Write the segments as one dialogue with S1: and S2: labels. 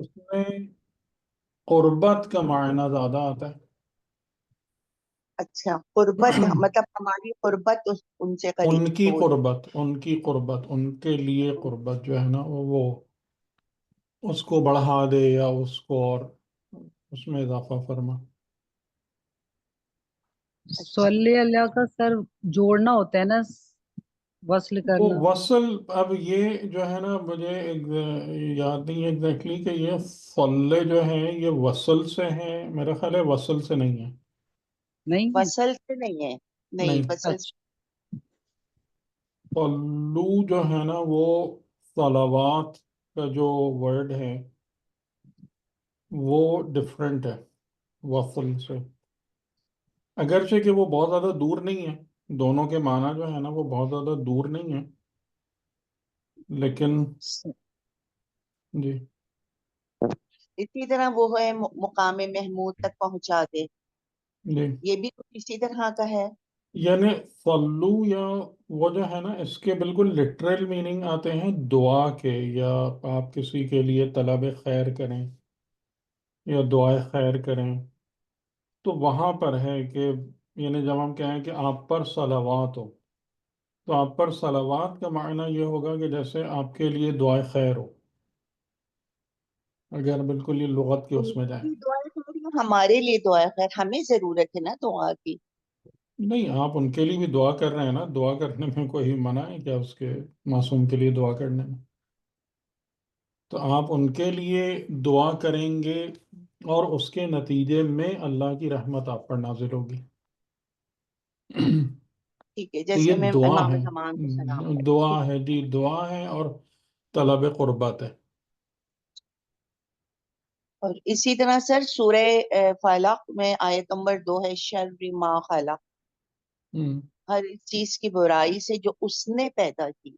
S1: اس میں قربت کا معنی زیادہ آتا ہے.
S2: اچھا، قربت مطلب ہماری قربت ان سے
S1: ان
S2: قریب
S1: کی
S2: ہو.
S1: قربت، ان کی قربت، ان کے لیے قربت جو ہے نا وہ اس کو بڑھا دے یا اس کو اور اس میں اضافہ فرما.
S2: اچھا،
S3: صلی اللہ کا سر جوڑنا ہوتا ہے نا، وصل
S1: وہ
S3: کرنا.
S1: وصل. اب یہ جو ہے نا مجھے یاد نہیں ہے ایگزیکٹلی کہ یہ فلے جو ہیں یہ وصل سے ہیں، میرا خیال ہے وصل سے نہیں ہے.
S3: نہیں ہے.
S2: فصل سے نہیں ہے. نہیں،
S1: نہیں،
S2: فصل سے.
S3: اچھا.
S1: فلو جو ہے نا وہ صلوات کا جو ورڈ ہے وہ ڈفرینٹ ہے وصل سے، اگرچہ کہ وہ بہت زیادہ دور نہیں ہے. دونوں کے معنی جو ہے نا وہ بہت زیادہ دور نہیں ہے، لیکن جی.
S2: اسی طرح وہ ہے مقام محمود تک پہنچا دے،
S1: جی
S2: یہ بھی کچھ اسی طرح کا ہے.
S1: یعنی فلو یا وہ جو ہے نا اس کے بالکل لٹرل میننگ آتے ہیں دعا کے، یا آپ کسی کے لیے طلب خیر کریں یا دعائے خیر کریں، تو وہاں پر ہے کہ یعنی جب ہم کہیں کہ آپ پر صلوات ہو، تو آپ پر صلوات کا معنی یہ ہوگا کہ جیسے آپ کے لیے دعائے خیر ہو، اگر بالکل یہ لغت کے
S2: ان
S1: اس میں جائیں.
S2: کی دعائیں خیر یا ہمارے لیے دعائیں خیر؟ ہمیں ضرورت ہے نا دعا کی.
S1: نہیں، آپ ان کے لیے بھی دعا کر رہے ہیں نا، دعا کرنے میں کوئی منع ہے کیا اس کے معصوم کے لیے دعا کرنے میں؟ تو آپ ان کے لیے دعا کریں گے اور اس کے نتیجے میں اللہ کی رحمت آپ پر نازل ہوگی.
S2: ٹھیک ہے،
S1: تو
S2: جیسے
S1: یہ
S2: میں
S1: دعا
S2: امام
S1: ہے.
S2: زمان کو سلام
S1: دعا
S2: ٹھیک
S1: ہے جی، دعا ہے اور طلب قربت ہے.
S2: اور اسی طرح سر سورہ فلق میں آیت نمبر 2 ہے، شر ما خلق،
S1: ہم،
S2: ہر اس چیز کی برائی سے جو اس نے پیدا کی.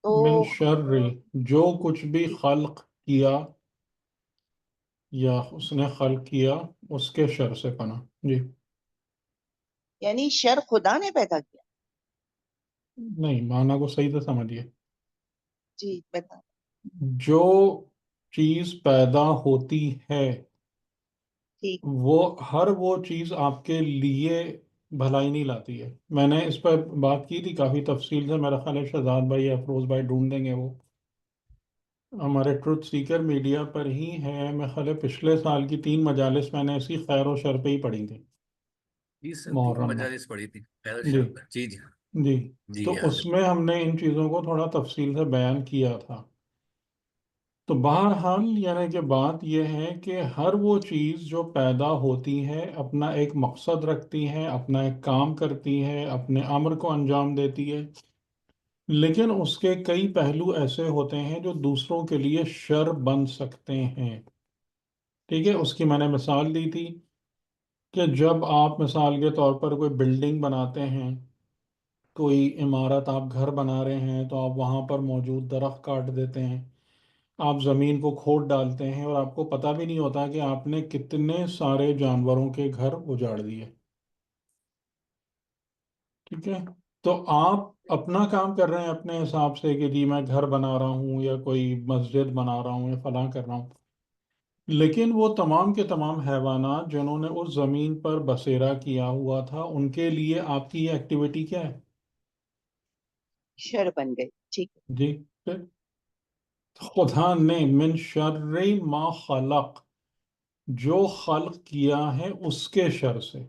S2: تو
S1: من شر، جو کچھ بھی خلق کیا یا اس نے خلق کیا اس کے شر سے پناہ. جی.
S2: یعنی شر خدا نے پیدا کیا.
S1: نہیں، معنی کو صحیح سے سمجھیے.
S2: جی بتا.
S1: جو چیز پیدا ہوتی ہے
S2: ٹھیک.
S1: وہ ہر وہ چیز آپ کے لیے بھلائی نہیں لاتی ہے. میں نے اس پر بات کی تھی کافی تفصیل سے، میرا خیال ہے شہزاد بھائی یا افروز بھائی ڈھونڈ دیں گے، وہ ہمارے ٹروتھ سیکر میڈیا پر ہی ہے. میں خیال ہے پچھلے سال کی 3 مجالس میں نے اسی خیر و شر پہ ہی پڑھی تھی،
S4: جی سر، 3
S1: محرم میں.
S4: مجالس پڑھی تھی خیر
S1: جی.
S4: شر پر. جی جی
S1: جی.
S4: جی
S1: تو
S4: یاد
S1: اس میں ہم نے ان چیزوں کو تھوڑا تفصیل سے بیان کیا تھا. تو بہرحال یعنی کہ بات یہ ہے کہ ہر وہ چیز جو پیدا ہوتی ہے اپنا ایک مقصد رکھتی ہے، اپنا ایک کام کرتی ہے، اپنے امر کو انجام دیتی ہے، لیکن اس کے کئی پہلو ایسے ہوتے ہیں جو دوسروں کے لیے شر بن سکتے ہیں. ٹھیک ہے، اس کی میں نے مثال دی تھی کہ جب آپ مثال کے طور پر کوئی بلڈنگ بناتے ہیں، کوئی عمارت آپ گھر بنا رہے ہیں، تو آپ وہاں پر موجود درخت کاٹ دیتے ہیں، آپ زمین کو کھود ڈالتے ہیں، اور آپ کو پتہ بھی نہیں ہوتا کہ آپ نے کتنے سارے جانوروں کے گھر اجاڑ دیے. ٹھیک ہے. تو آپ اپنا کام کر رہے ہیں اپنے حساب سے کہ جی میں گھر بنا رہا ہوں یا کوئی مسجد بنا رہا ہوں یا فلاں کر رہا ہوں، لیکن وہ تمام کے تمام حیوانات جنہوں نے اس زمین پر بسیرا کیا ہوا تھا ان کے لیے آپ کی یہ ایکٹیویٹی کیا ہے؟
S2: شر بن گئی. ٹھیک ہے.
S1: جی. پھر خدا نے من شر ما خلق، جو خلق کیا ہے اس کے شر سے.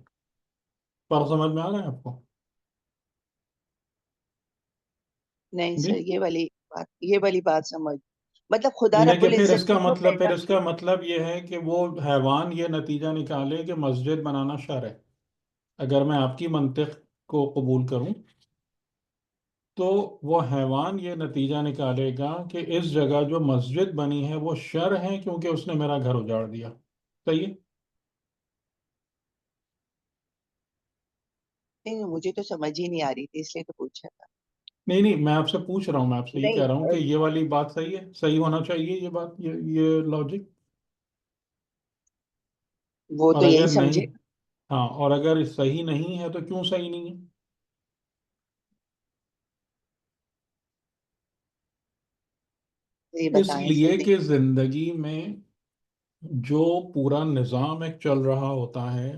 S1: پر سمجھ میں آ رہا ہے آپ کو؟
S2: نہیں
S1: جی.
S2: سر، یہ والی بات سمجھ. مطلب خدا رب
S1: لیکن پھر اس
S2: العزت
S1: کا
S2: نے جو
S1: مطلب
S2: پیدا
S1: پھر اس کا
S2: کیا.
S1: مطلب یہ ہے کہ وہ حیوان یہ نتیجہ نکالے کہ مسجد بنانا شر ہے. اگر میں آپ کی منطق کو قبول کروں تو وہ حیوان یہ نتیجہ نکالے گا کہ اس جگہ جو مسجد بنی ہے وہ شر ہے کیونکہ اس نے میرا گھر اجاڑ دیا. صحیح ہے؟
S2: نہیں، مجھے تو سمجھ ہی نہیں آ رہی تھی، اس لیے تو پوچھا تھا.
S1: نہیں نہیں، میں آپ سے پوچھ رہا ہوں، میں آپ سے یہ
S2: نہیں
S1: کہہ رہا ہوں کہ یہ والی بات صحیح ہے، صحیح ہونا چاہیے یہ بات، یہ لاجک.
S2: وہ
S1: اور
S2: تو یہی
S1: اگر
S2: سمجھے.
S1: نہیں، ہاں، اور اگر صحیح نہیں ہے تو کیوں صحیح نہیں ہے؟
S2: یہ
S1: اس
S2: بتائیں سر
S1: لیے کہ
S2: دیکھ.
S1: زندگی میں جو پورا نظام ایک چل رہا ہوتا ہے،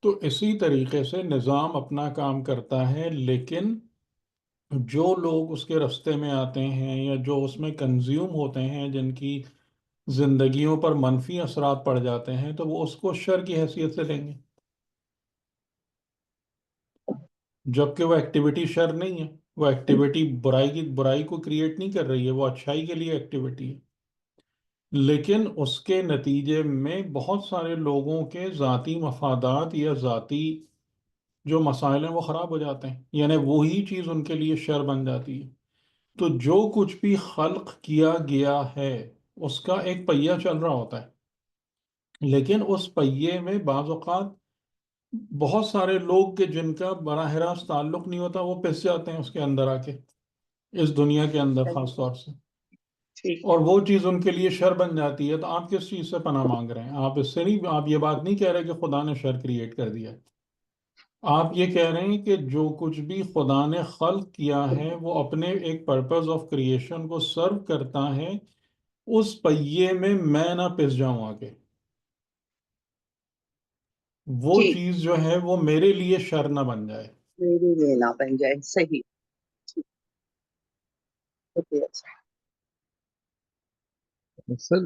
S1: تو اسی طریقے سے نظام اپنا کام کرتا ہے، لیکن جو لوگ اس کے رستے میں آتے ہیں یا جو اس میں کنزیوم ہوتے ہیں، جن کی زندگیوں پر منفی اثرات پڑ جاتے ہیں، تو وہ اس کو شر کی حیثیت سے لیں گے، جبکہ وہ ایکٹیویٹی شر نہیں ہے، وہ ایکٹیویٹی برائی کو کریٹ نہیں کر رہی ہے، وہ اچھائی کے لیے ایکٹیویٹی ہے، لیکن اس کے نتیجے میں بہت سارے لوگوں کے ذاتی مفادات یا ذاتی جو مسائل ہیں وہ خراب ہو جاتے ہیں، یعنی وہی چیز ان کے لیے شر بن جاتی ہے۔ تو جو کچھ بھی خلق کیا گیا ہے اس کا ایک پہیہ چل رہا ہوتا ہے، لیکن اس پہیے میں بعض اوقات بہت سارے لوگ کے جن کا براہ راست تعلق نہیں ہوتا، وہ پس جاتے ہیں اس کے اندر آ کے، اس دنیا کے اندر
S2: صحیح،
S1: خاص طور سے،
S2: ٹھیک
S1: اور
S2: ہے،
S1: وہ چیز ان کے لیے شر بن جاتی ہے۔ تو آپ کس چیز سے پناہ مانگ رہے ہیں؟ آپ اس سے نہیں، آپ یہ بات نہیں کہہ رہے کہ خدا نے شر کریٹ کر دیا، آپ یہ کہہ رہے ہیں کہ جو کچھ بھی خدا نے خلق کیا ہے وہ اپنے ایک پرپز آف کریشن کو سرو کرتا ہے، اس پہیے میں نہ پس جاؤں آگے، وہ
S2: ٹھیک،
S1: چیز جو ہے وہ میرے لیے شر نہ بن جائے۔
S2: میری لینا بن جائے، صحیح، ٹھیک، شکریہ سر۔
S5: سر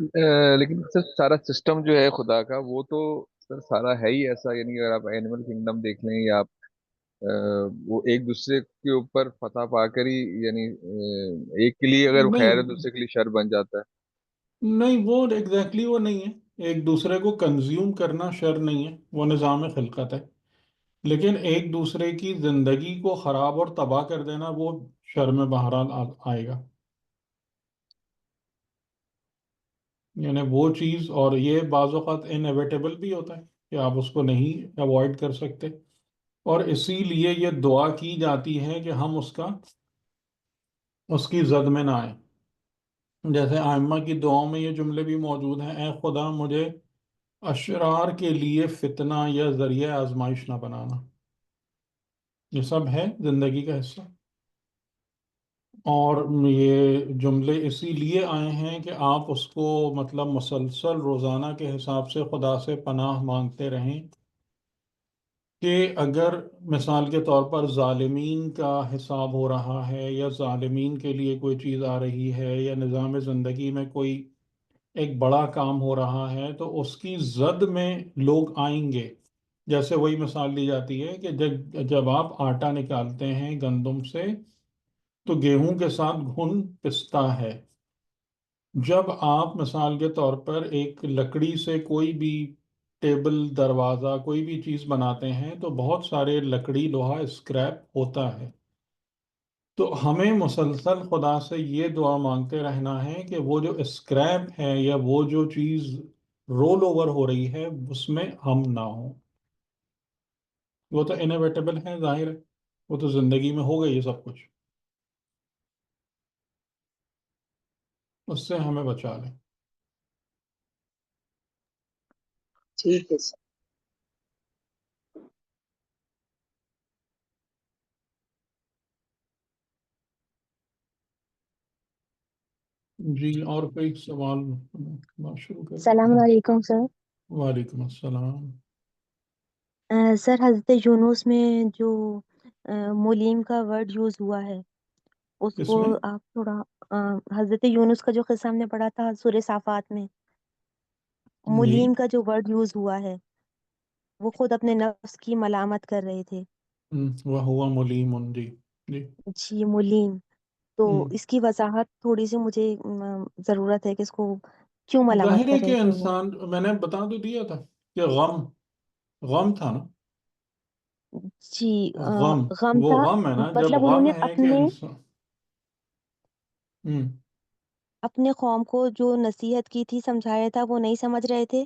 S5: لیکن سر سارا سسٹم جو ہے خدا کا وہ تو سر سارا ہے ہی ایسا، یعنی اگر آپ اینیمل کنگڈم دیکھ لیں یا آپ وہ ایک دوسرے کے اوپر فتح پا کر ہی، یعنی ایک کے لیے اگر خیر ہے
S1: نہیں
S5: دوسرے کے لیے شر بن جاتا ہے۔
S1: نہیں، وہ ایگزیکٹلی وہ نہیں ہے، ایک دوسرے کو کنزیوم کرنا شر نہیں ہے، وہ نظام خلقت ہے، لیکن ایک دوسرے کی زندگی کو خراب اور تباہ کر دینا وہ شر میں بہرحال آئے گا، یعنی وہ چیز، اور یہ بعض اوقات انیویٹیبل بھی ہوتا ہے کہ آپ اس کو نہیں اوائڈ کر سکتے، اور اسی لیے یہ دعا کی جاتی ہے کہ ہم اس کی زد میں نہ آئیں۔ جیسے ائمہ کی دعاؤں میں یہ جملے بھی موجود ہیں: اے خدا مجھے اشرار کے لیے فتنہ یا ذریعہ آزمائش نہ بنانا۔ یہ سب ہے زندگی کا حصہ، اور یہ جملے اسی لیے آئے ہیں کہ آپ اس کو مطلب مسلسل روزانہ کے حساب سے خدا سے پناہ مانگتے رہیں، کہ اگر مثال کے طور پر ظالمین کا حساب ہو رہا ہے یا ظالمین کے لیے کوئی چیز آ رہی ہے یا نظام زندگی میں کوئی ایک بڑا کام ہو رہا ہے، تو اس کی زد میں لوگ آئیں گے۔ جیسے وہی مثال دی جاتی ہے کہ جب آپ آٹا نکالتے ہیں گندم سے، تو گیہوں کے ساتھ گھن پستا ہے۔ جب آپ مثال کے طور پر ایک لکڑی سے کوئی بھی ٹیبل، دروازہ، کوئی بھی چیز بناتے ہیں، تو بہت سارے لکڑی لوہا اسکریپ ہوتا ہے۔ تو ہمیں مسلسل خدا سے یہ دعا مانگتے رہنا ہے کہ وہ جو اسکریپ ہے یا وہ جو چیز رول اوور ہو رہی ہے اس میں ہم نہ ہوں۔ وہ تو انیویٹیبل ہے، ظاہر ہے، وہ تو زندگی میں ہوگا یہ سب کچھ، اس سے ہمیں بچا لیں۔
S2: ٹھیک ہے سر۔
S1: جی، اور کوئی سوال؟ بات شروع کر دیں۔
S6: السلام علیکم سر۔
S1: وعلیکم السلام۔
S6: سر حضرت یونس میں جو ملیم کا ورڈ یوز ہوا ہے اس
S1: کس
S6: کو
S1: میں؟
S6: آپ تھوڑا حضرت یونس کا جو قصہ ہم نے پڑھا تھا سورہ صافات میں،
S1: جی،
S6: ملیم کا جو ورڈ یوز ہوا ہے وہ خود اپنے نفس کی ملامت کر رہے تھے۔
S1: وہ ہوا ملیم، جی جی۔
S6: جی ملیم، تو
S1: ہم،
S6: اس کی وضاحت تھوڑی سی مجھے ضرورت ہے کہ اس کو کیوں ملامت
S1: ظاہر ہے
S6: کر رہے
S1: کہ
S6: تھے وہ۔
S1: انسان، میں نے بتا تو دیا تھا کہ غم تھا نا،
S6: جی
S1: غم،
S6: غم
S1: وہ
S6: تھا،
S1: غم ہے نا، جب
S6: مطلب انہوں
S1: غم
S6: نے
S1: ہے کہ
S6: اپنے
S1: انسان، ہم،
S6: اپنے قوم کو جو نصیحت کی تھی، سمجھایا تھا، وہ نہیں سمجھ رہے تھے،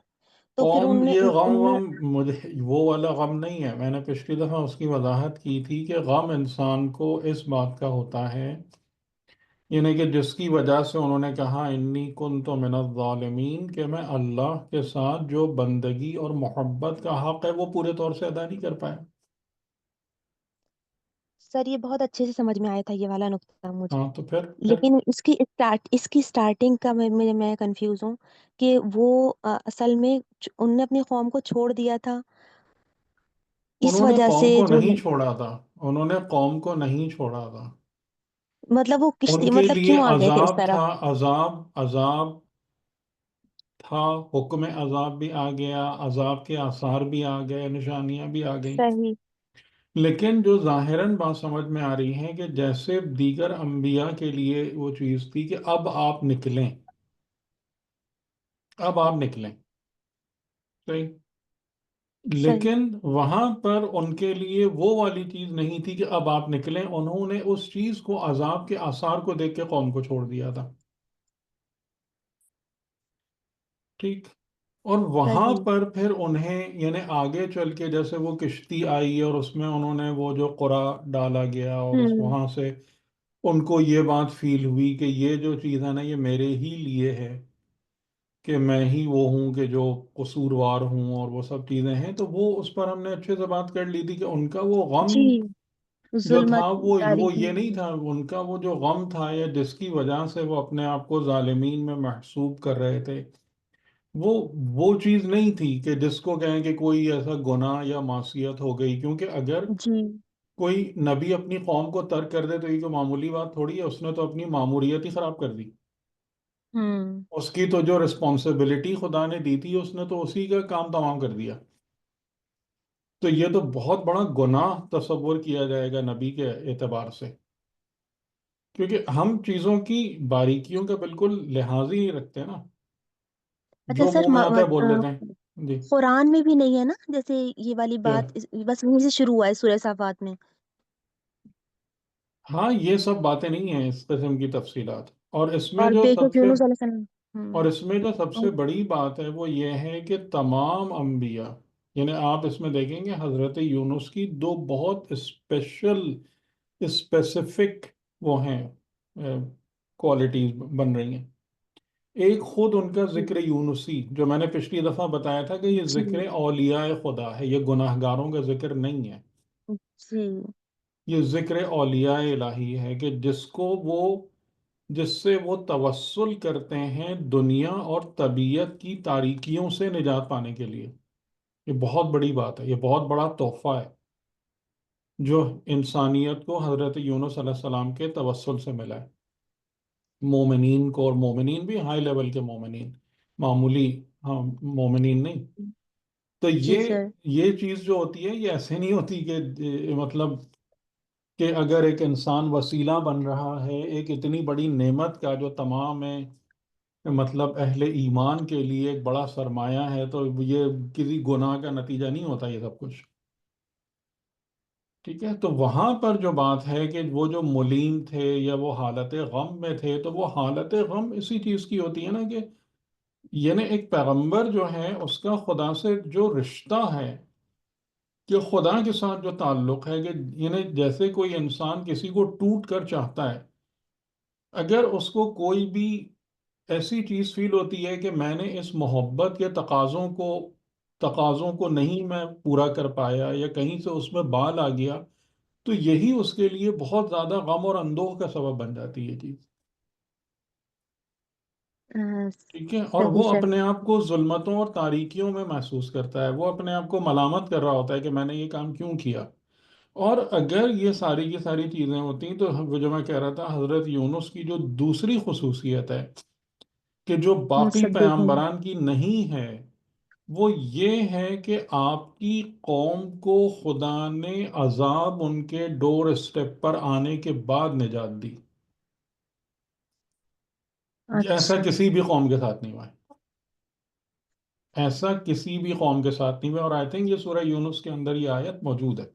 S6: تو پھر
S1: قوم، یہ غم
S6: انہوں نے
S1: مجھے وہ والا غم نہیں ہے، میں نے پچھلی دفعہ اس کی وضاحت کی تھی کہ غم انسان کو اس بات کا ہوتا ہے، یعنی کہ جس کی وجہ سے انہوں نے کہا انی کنت من الظالمین، کہ میں اللہ کے ساتھ جو بندگی اور محبت کا حق ہے وہ پورے طور سے ادا نہیں کر پایا۔
S6: سر یہ بہت اچھے سے سمجھ میں آیا تھا یہ والا نقطہ مجھے،
S1: ہاں تو پھر
S6: لیکن اس کی اسٹارٹنگ کا میں کنفیوز ہوں کہ وہ اصل میں ان نے اپنی قوم کو چھوڑ دیا تھا اس
S1: انہوں نے
S6: وجہ سے
S1: قوم کو
S6: جو
S1: نہیں چھوڑا تھا، انہوں نے قوم کو نہیں چھوڑا تھا،
S6: مطلب وہ
S1: ان
S6: کشتی
S1: کے
S6: مطلب
S1: لیے
S6: کیوں آ گئے تھے اس
S1: عذاب
S6: طرف؟
S1: تھا، عذاب تھا، حکم عذاب بھی آ گیا، عذاب کے آثار بھی آ گئے، نشانیاں بھی آ گئیں،
S6: صحیح.
S1: لیکن جو ظاہراً بات سمجھ میں آ رہی ہے کہ جیسے دیگر انبیاء کے لیے وہ چیز تھی کہ اب آپ نکلیں، اب آپ نکلیں، صحیح،
S6: صحیح.
S1: لیکن وہاں پر ان کے لیے وہ والی چیز نہیں تھی کہ اب آپ نکلیں، انہوں نے اس چیز کو، عذاب کے آثار کو دیکھ کے قوم کو چھوڑ دیا تھا، ٹھیک، اور وہاں
S6: صحیح.
S1: پر پھر انہیں یعنی آگے چل کے جیسے وہ کشتی آئی اور اس میں انہوں نے وہ جو قرا ڈالا گیا اور اس
S6: ہوں.
S1: وہاں سے ان کو یہ بات فیل ہوئی کہ یہ جو چیز ہے نا یہ میرے ہی لیے ہے، کہ میں ہی وہ ہوں کہ جو قصوروار ہوں اور وہ سب چیزیں ہیں، تو وہ اس پر ہم نے اچھے سے بات کر لی تھی کہ ان کا وہ غم
S6: جی.
S1: جو تھا
S6: ظلمت
S1: وہ
S6: تاریکی.
S1: یہ نہیں تھا، ان کا وہ جو غم تھا یا جس کی وجہ سے وہ اپنے آپ کو ظالمین میں محسوب کر رہے تھے، وہ وہ چیز نہیں تھی کہ جس کو کہیں کہ کوئی ایسا گناہ یا معصیت ہو گئی، کیونکہ اگر
S6: جی.
S1: کوئی نبی اپنی قوم کو ترک کر دے تو یہ کوئی معمولی بات تھوڑی ہے، اس نے تو اپنی معموریت ہی خراب کر دی،
S6: ہوں.
S1: اس کی تو جو رسپانسبلٹی خدا نے دی تھی اس نے تو اسی کا کام تمام کر دیا، تو یہ تو بہت بڑا گناہ تصور کیا جائے گا نبی کے اعتبار سے، کیونکہ ہم چیزوں کی باریکیوں کا بالکل لحاظ ہی نہیں رکھتے نا،
S6: اچھا
S1: جو
S6: سر،
S1: منہ میں آتا ہے بول دیتے ہیں جی۔
S6: قرآن میں بھی نہیں ہے نا جیسے یہ والی
S1: کیا؟
S6: بات بس وہیں سے شروع ہوا ہے سورہ صافات میں؟
S1: ہاں یہ سب باتیں نہیں ہیں اس قسم کی تفصیلات، اور اس میں
S6: اور
S1: جو
S6: بے
S1: سب
S6: شک
S1: سے
S6: یونس علیہ السلام.
S1: اور
S6: ہوں.
S1: اس میں جو سب سے بڑی بات ہے وہ یہ ہے کہ تمام انبیاء، یعنی آپ اس میں دیکھیں گے حضرت یونس کی دو بہت اسپیشل اسپیسیفک وہ ہیں کوالٹیز بن رہی ہیں، ایک خود ان کا ذکر یونسی جو میں نے پچھلی دفعہ بتایا تھا کہ یہ
S6: جی.
S1: ذکر اولیاء خدا ہے، یہ گناہ گاروں کا ذکر نہیں ہے،
S6: جی.
S1: یہ ذکر اولیاء الہی ہے کہ جس سے وہ توسل کرتے ہیں دنیا اور طبیعت کی تاریکیوں سے نجات پانے کے لیے، یہ بہت بڑی بات ہے، یہ بہت بڑا تحفہ ہے جو انسانیت کو حضرت یونس علیہ السلام کے توسل سے ملا ہے، مومنین کو، اور مومنین بھی ہائی لیول کے مومنین، معمولی ہاں مومنین نہیں، تو
S6: جی
S1: یہ
S6: سر.
S1: یہ چیز جو ہوتی ہے یہ ایسے نہیں ہوتی کہ مطلب کہ اگر ایک انسان وسیلہ بن رہا ہے ایک اتنی بڑی نعمت کا جو تمام ہے مطلب اہل ایمان کے لیے ایک بڑا سرمایہ ہے، تو یہ کسی گناہ کا نتیجہ نہیں ہوتا یہ سب کچھ، ٹھیک ہے، تو وہاں پر جو بات ہے کہ وہ جو ملیم تھے یا وہ حالت غم میں تھے، تو وہ حالت غم اسی چیز کی ہوتی ہے نا کہ یعنی ایک پیغمبر جو ہے اس کا خدا سے جو رشتہ ہے کہ خدا کے ساتھ جو تعلق ہے کہ یعنی جیسے کوئی انسان کسی کو ٹوٹ کر چاہتا ہے، اگر اس کو کوئی بھی ایسی چیز فیل ہوتی ہے کہ میں نے اس محبت کے تقاضوں کو نہیں میں پورا کر پایا یا کہیں سے اس میں بال آ گیا، تو یہی اس کے لیے بہت زیادہ غم اور اندوہ کا سبب بن جاتی ہے یہ چیز، ٹھیک ہے، اور
S6: صحیح
S1: وہ
S6: سر.
S1: اپنے آپ کو ظلمتوں اور تاریکیوں میں محسوس کرتا ہے، وہ اپنے آپ کو ملامت کر رہا ہوتا ہے کہ میں نے یہ کام کیوں کیا، اور اگر یہ ساری کی ساری چیزیں ہوتی تو وہ جو میں کہہ رہا تھا حضرت یونس کی جو دوسری خصوصیت ہے کہ جو باقی
S6: مصدق ہیں.
S1: پیغمبران کی نہیں ہے، وہ یہ ہے کہ آپ کی قوم کو خدا نے عذاب ان کے ڈور اسٹیپ پر آنے کے بعد نجات دی، ایسا
S6: اچھا.
S1: کسی بھی قوم کے ساتھ نہیں ہوا ہے، ایسا کسی بھی قوم کے ساتھ نہیں ہوا، اور آئی تھنک یہ سورہ یونس کے اندر یہ آیت موجود ہے،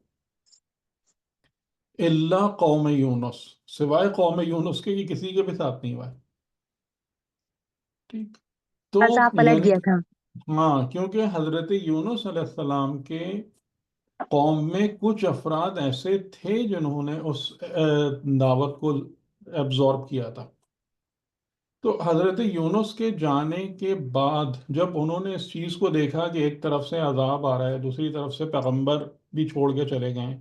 S1: اللہ قوم یونس، سوائے قوم یونس کے یہ کسی کے بھی ساتھ نہیں ہوا ہے، ٹھیک، تو
S6: عذاب پلٹ
S1: یعنی
S6: گیا تھا.
S1: ہاں کیونکہ حضرت یونس علیہ السلام کے قوم میں کچھ افراد ایسے تھے جنہوں نے اس دعوت کو ایبزورب کیا تھا، تو حضرت یونس کے جانے کے بعد جب انہوں نے اس چیز کو دیکھا کہ ایک طرف سے عذاب آ رہا ہے دوسری طرف سے پیغمبر بھی چھوڑ کے چلے گئے،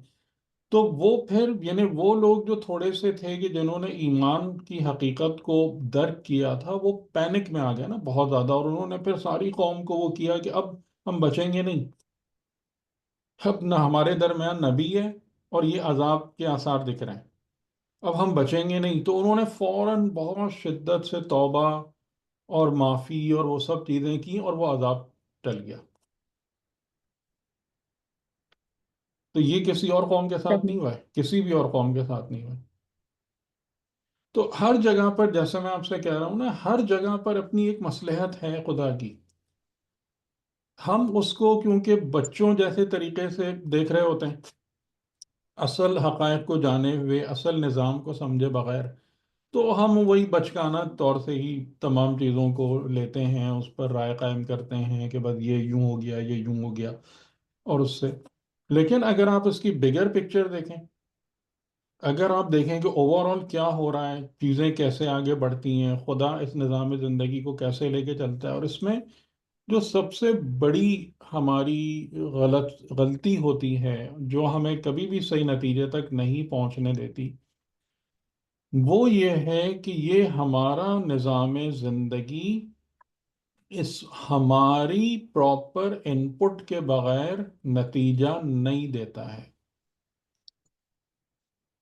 S1: تو وہ پھر یعنی وہ لوگ جو تھوڑے سے تھے کہ جنہوں نے ایمان کی حقیقت کو درک کیا تھا، وہ پینک میں آ گئے نا بہت زیادہ، اور انہوں نے پھر ساری قوم کو وہ کیا کہ اب ہم بچیں گے نہیں، اب نہ ہمارے درمیان نبی ہے اور یہ عذاب کے آثار دکھ رہے ہیں، اب ہم بچیں گے نہیں۔ تو انہوں نے فوراً بہت شدت سے توبہ اور معافی اور وہ سب چیزیں کی، اور وہ عذاب ٹل گیا۔ تو یہ کسی اور قوم کے ساتھ
S6: صحیح.
S1: نہیں ہوا ہے، کسی بھی اور قوم کے ساتھ نہیں ہوا ہے۔ تو ہر جگہ پر جیسے میں آپ سے کہہ رہا ہوں نا، ہر جگہ پر اپنی ایک مصلحت ہے خدا کی، ہم اس کو کیونکہ بچوں جیسے طریقے سے دیکھ رہے ہوتے ہیں، اصل حقائق کو جانے ہوئے، اصل نظام کو سمجھے بغیر، تو ہم وہی بچگانہ طور سے ہی تمام چیزوں کو لیتے ہیں، اس پر رائے قائم کرتے ہیں کہ بس یہ یوں ہو گیا، یہ یوں ہو گیا، اور اس سے۔ لیکن اگر آپ اس کی بگر پکچر دیکھیں، اگر آپ دیکھیں کہ اوور آل کیا ہو رہا ہے، چیزیں کیسے آگے بڑھتی ہیں، خدا اس نظام زندگی کو کیسے لے کے چلتا ہے، اور اس میں جو سب سے بڑی ہماری غلطی ہوتی ہے، جو ہمیں کبھی بھی صحیح نتیجے تک نہیں پہنچنے دیتی، وہ یہ ہے کہ یہ ہمارا نظام زندگی اس ہماری پراپر انپٹ کے بغیر نتیجہ نہیں دیتا ہے۔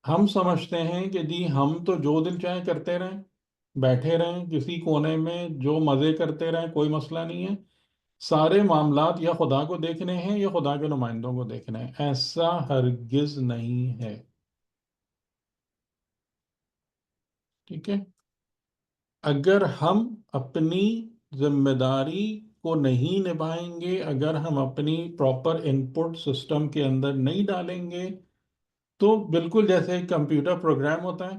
S1: ہم سمجھتے ہیں کہ جی ہم تو جو دل چاہے کرتے رہیں، بیٹھے رہیں کسی کونے میں، جو مزے کرتے رہیں، کوئی مسئلہ نہیں ہے، سارے معاملات یا خدا کو دیکھنے ہیں یا خدا کے نمائندوں کو دیکھنے ہیں۔ ایسا ہرگز نہیں ہے، ٹھیک ہے؟ اگر ہم اپنی ذمہ داری کو نہیں نبھائیں گے، اگر ہم اپنی پراپر انپٹ سسٹم کے اندر نہیں ڈالیں گے، تو بالکل جیسے ایک کمپیوٹر پروگرام ہوتا ہے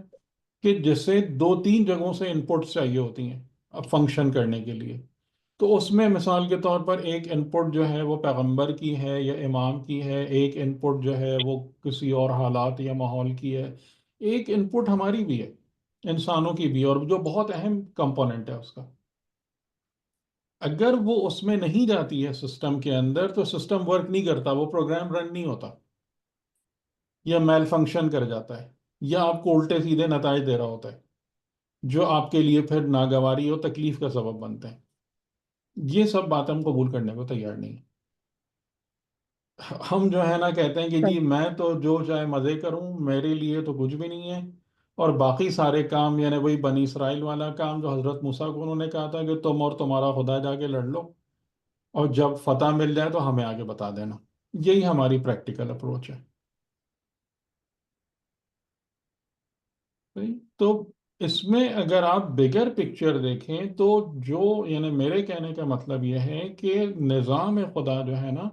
S1: کہ جسے دو تین جگہوں سے انپٹس چاہیے ہوتی ہیں اب فنکشن کرنے کے لیے، تو اس میں مثال کے طور پر ایک انپٹ جو ہے وہ پیغمبر کی ہے یا امام کی ہے، ایک انپٹ جو ہے وہ کسی اور حالات یا ماحول کی ہے، ایک انپٹ ہماری بھی ہے، انسانوں کی بھی، اور جو بہت اہم کمپوننٹ ہے اس کا۔ اگر وہ اس میں نہیں جاتی ہے سسٹم کے اندر، تو سسٹم ورک نہیں کرتا، وہ پروگرام رن نہیں ہوتا، یا میل فنکشن کر جاتا ہے، یا آپ کو الٹے سیدھے نتائج دے رہا ہوتا ہے جو آپ کے لیے پھر ناگواری اور تکلیف کا سبب بنتے ہیں۔ یہ سب باتیں ہم قبول کرنے کو تیار نہیں ہیں۔ ہم جو ہے نا کہتے ہیں کہ جی
S6: صحیح.
S1: میں تو جو چاہے مزے کروں، میرے لیے تو کچھ بھی نہیں ہے، اور باقی سارے کام یعنی وہی بنی اسرائیل والا کام جو حضرت موسیٰ کو انہوں نے کہا تھا کہ تم اور تمہارا خدا جا کے لڑ لو، اور جب فتح مل جائے تو ہمیں آگے بتا دینا۔ یہی ہماری پریکٹیکل اپروچ ہے۔ صحیح؟ تو اس میں اگر آپ بگر پکچر دیکھیں تو جو یعنی میرے کہنے کا مطلب یہ ہے کہ نظام خدا جو ہے نا،